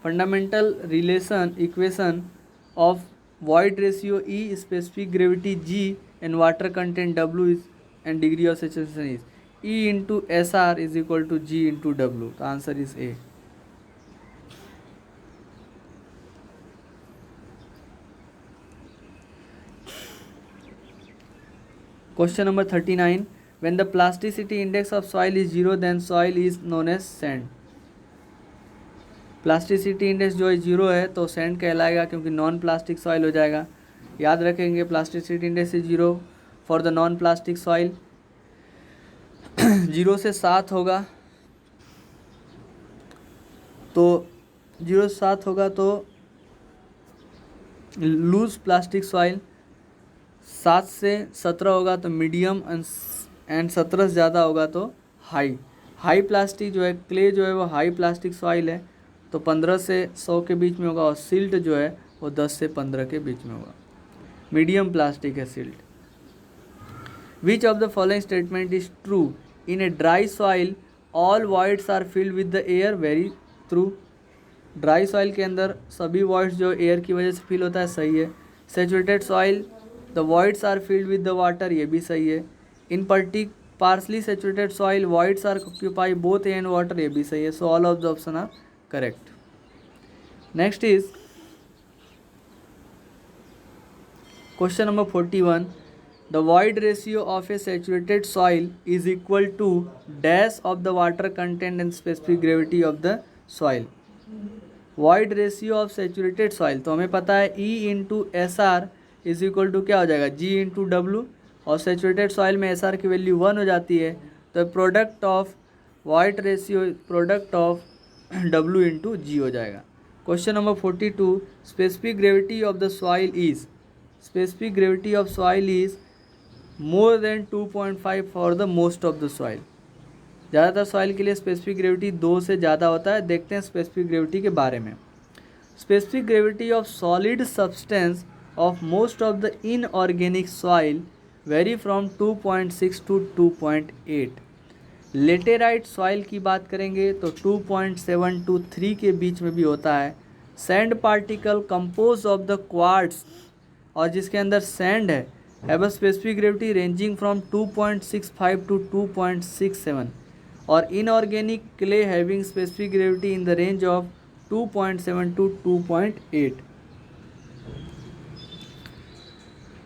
fundamental relation equation of void ratio E, specific gravity G and water content W is and degree of saturation is E into SR is equal to G into W। तो answer is A। Question number 39, when the plasticity index of soil is 0 then soil is known as sand. Plasticity index जो है 0 है तो sand कहलाएगा, क्योंकि non plastic soil हो जाएगा। याद रखेंगे plasticity index is 0 for the non plastic soil. 0 से 7 होगा तो 0 से 7 होगा तो लूज प्लास्टिक सॉइल। 7 से 17 होगा तो मीडियम एंड 17 से ज़्यादा होगा तो हाई प्लास्टिक जो है, क्ले जो है वो हाई प्लास्टिक सॉइल है, तो 15 से 100 के बीच में होगा। और सिल्ट जो है वो 10 से 15 के बीच में होगा। मीडियम प्लास्टिक है silt. Which of the following statement is true? In a dry soil all voids are filled with the air. Very true. Dry soil के अंदर सभी वॉइड्स जो एयर की वजह से फिल होता है, सही है। Saturated soil the voids are filled with the water, ये भी सही है। In partially saturated soil voids are occupy both air and water, ये भी सही है। So all of the option are correct. Next is question number 41, the void ratio of a saturated soil is equal to dash of the water content and specific gravity of the soil. Void ratio of saturated soil तो हमें पता है E into SR is equal to क्या हो जाएगा? G into W. और saturated soil में SR की वैल्यू 1 हो जाती है, तो product of void ratio product of W into G हो जाएगा। Question number 42, specific gravity of the soil is, specific gravity of soil is more than 2.5 for the most of the soil. ज़्यादातर soil के लिए specific gravity 2 से ज़्यादा होता है। देखते हैं स्पेसिफिक ग्रेविटी के बारे में। Specific gravity of solid substance of most of the inorganic soil vary from 2.6 to 2.8. Laterite soil की बात करेंगे तो 2.7 to 3 के बीच में भी होता है। Sand particle compose of the quartz, और जिसके अंदर सैंड है, have a specific gravity ranging from 2.65 to 2.67, और inorganic clay having specific gravity in the range of 2.7 to 2.8.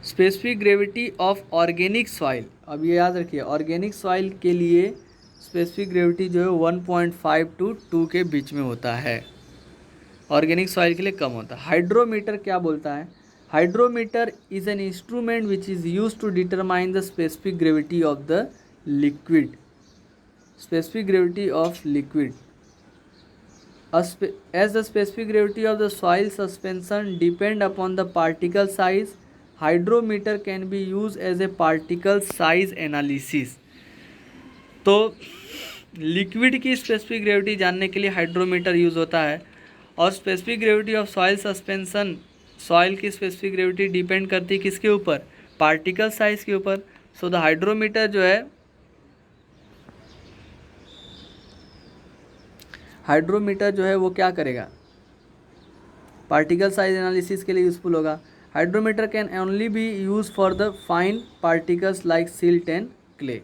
Specific gravity of organic soil, अब ये याद रखिए, ऑर्गेनिक सॉइल के लिए स्पेसिफिक ग्रेविटी जो है 1.5 to 2 के बीच में होता है, ऑर्गेनिक सॉइल के लिए कम होता है। हाइड्रोमीटर क्या बोलता है? Hydrometer is an instrument which is use to determine the specific gravity of the liquid. Specific gravity of liquid, as the specific gravity of the soil suspension depend upon the particle size, hydrometer can be used as a particle size analysis. तो liquid की specific gravity जानने के लिए hydrometer use होता है, और specific gravity of soil suspension, soil की specific gravity depend करती है किसके ऊपर? पार्टिकल साइज के ऊपर। सो द हाइड्रोमीटर जो है, हाइड्रोमीटर जो है वो क्या करेगा? पार्टिकल साइज एनालिसिस के लिए यूजफुल होगा। Hydrometer can only B use for the fine particles like silt and clay.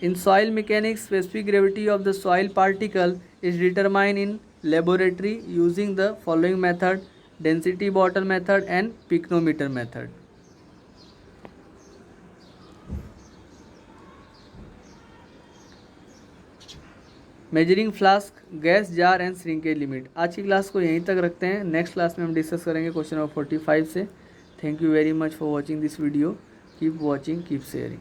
In soil mechanics, specific gravity of the soil particle is determined in laboratory using the following method: density bottle method and pycnometer method. Measuring flask, gas jar and shrinkage limit. आज की class को यहीं तक रखते हैं। Next class में हम discuss करेंगे क्वेश्चन नंबर 45 से। Thank you very much for watching this video. Keep watching, keep sharing.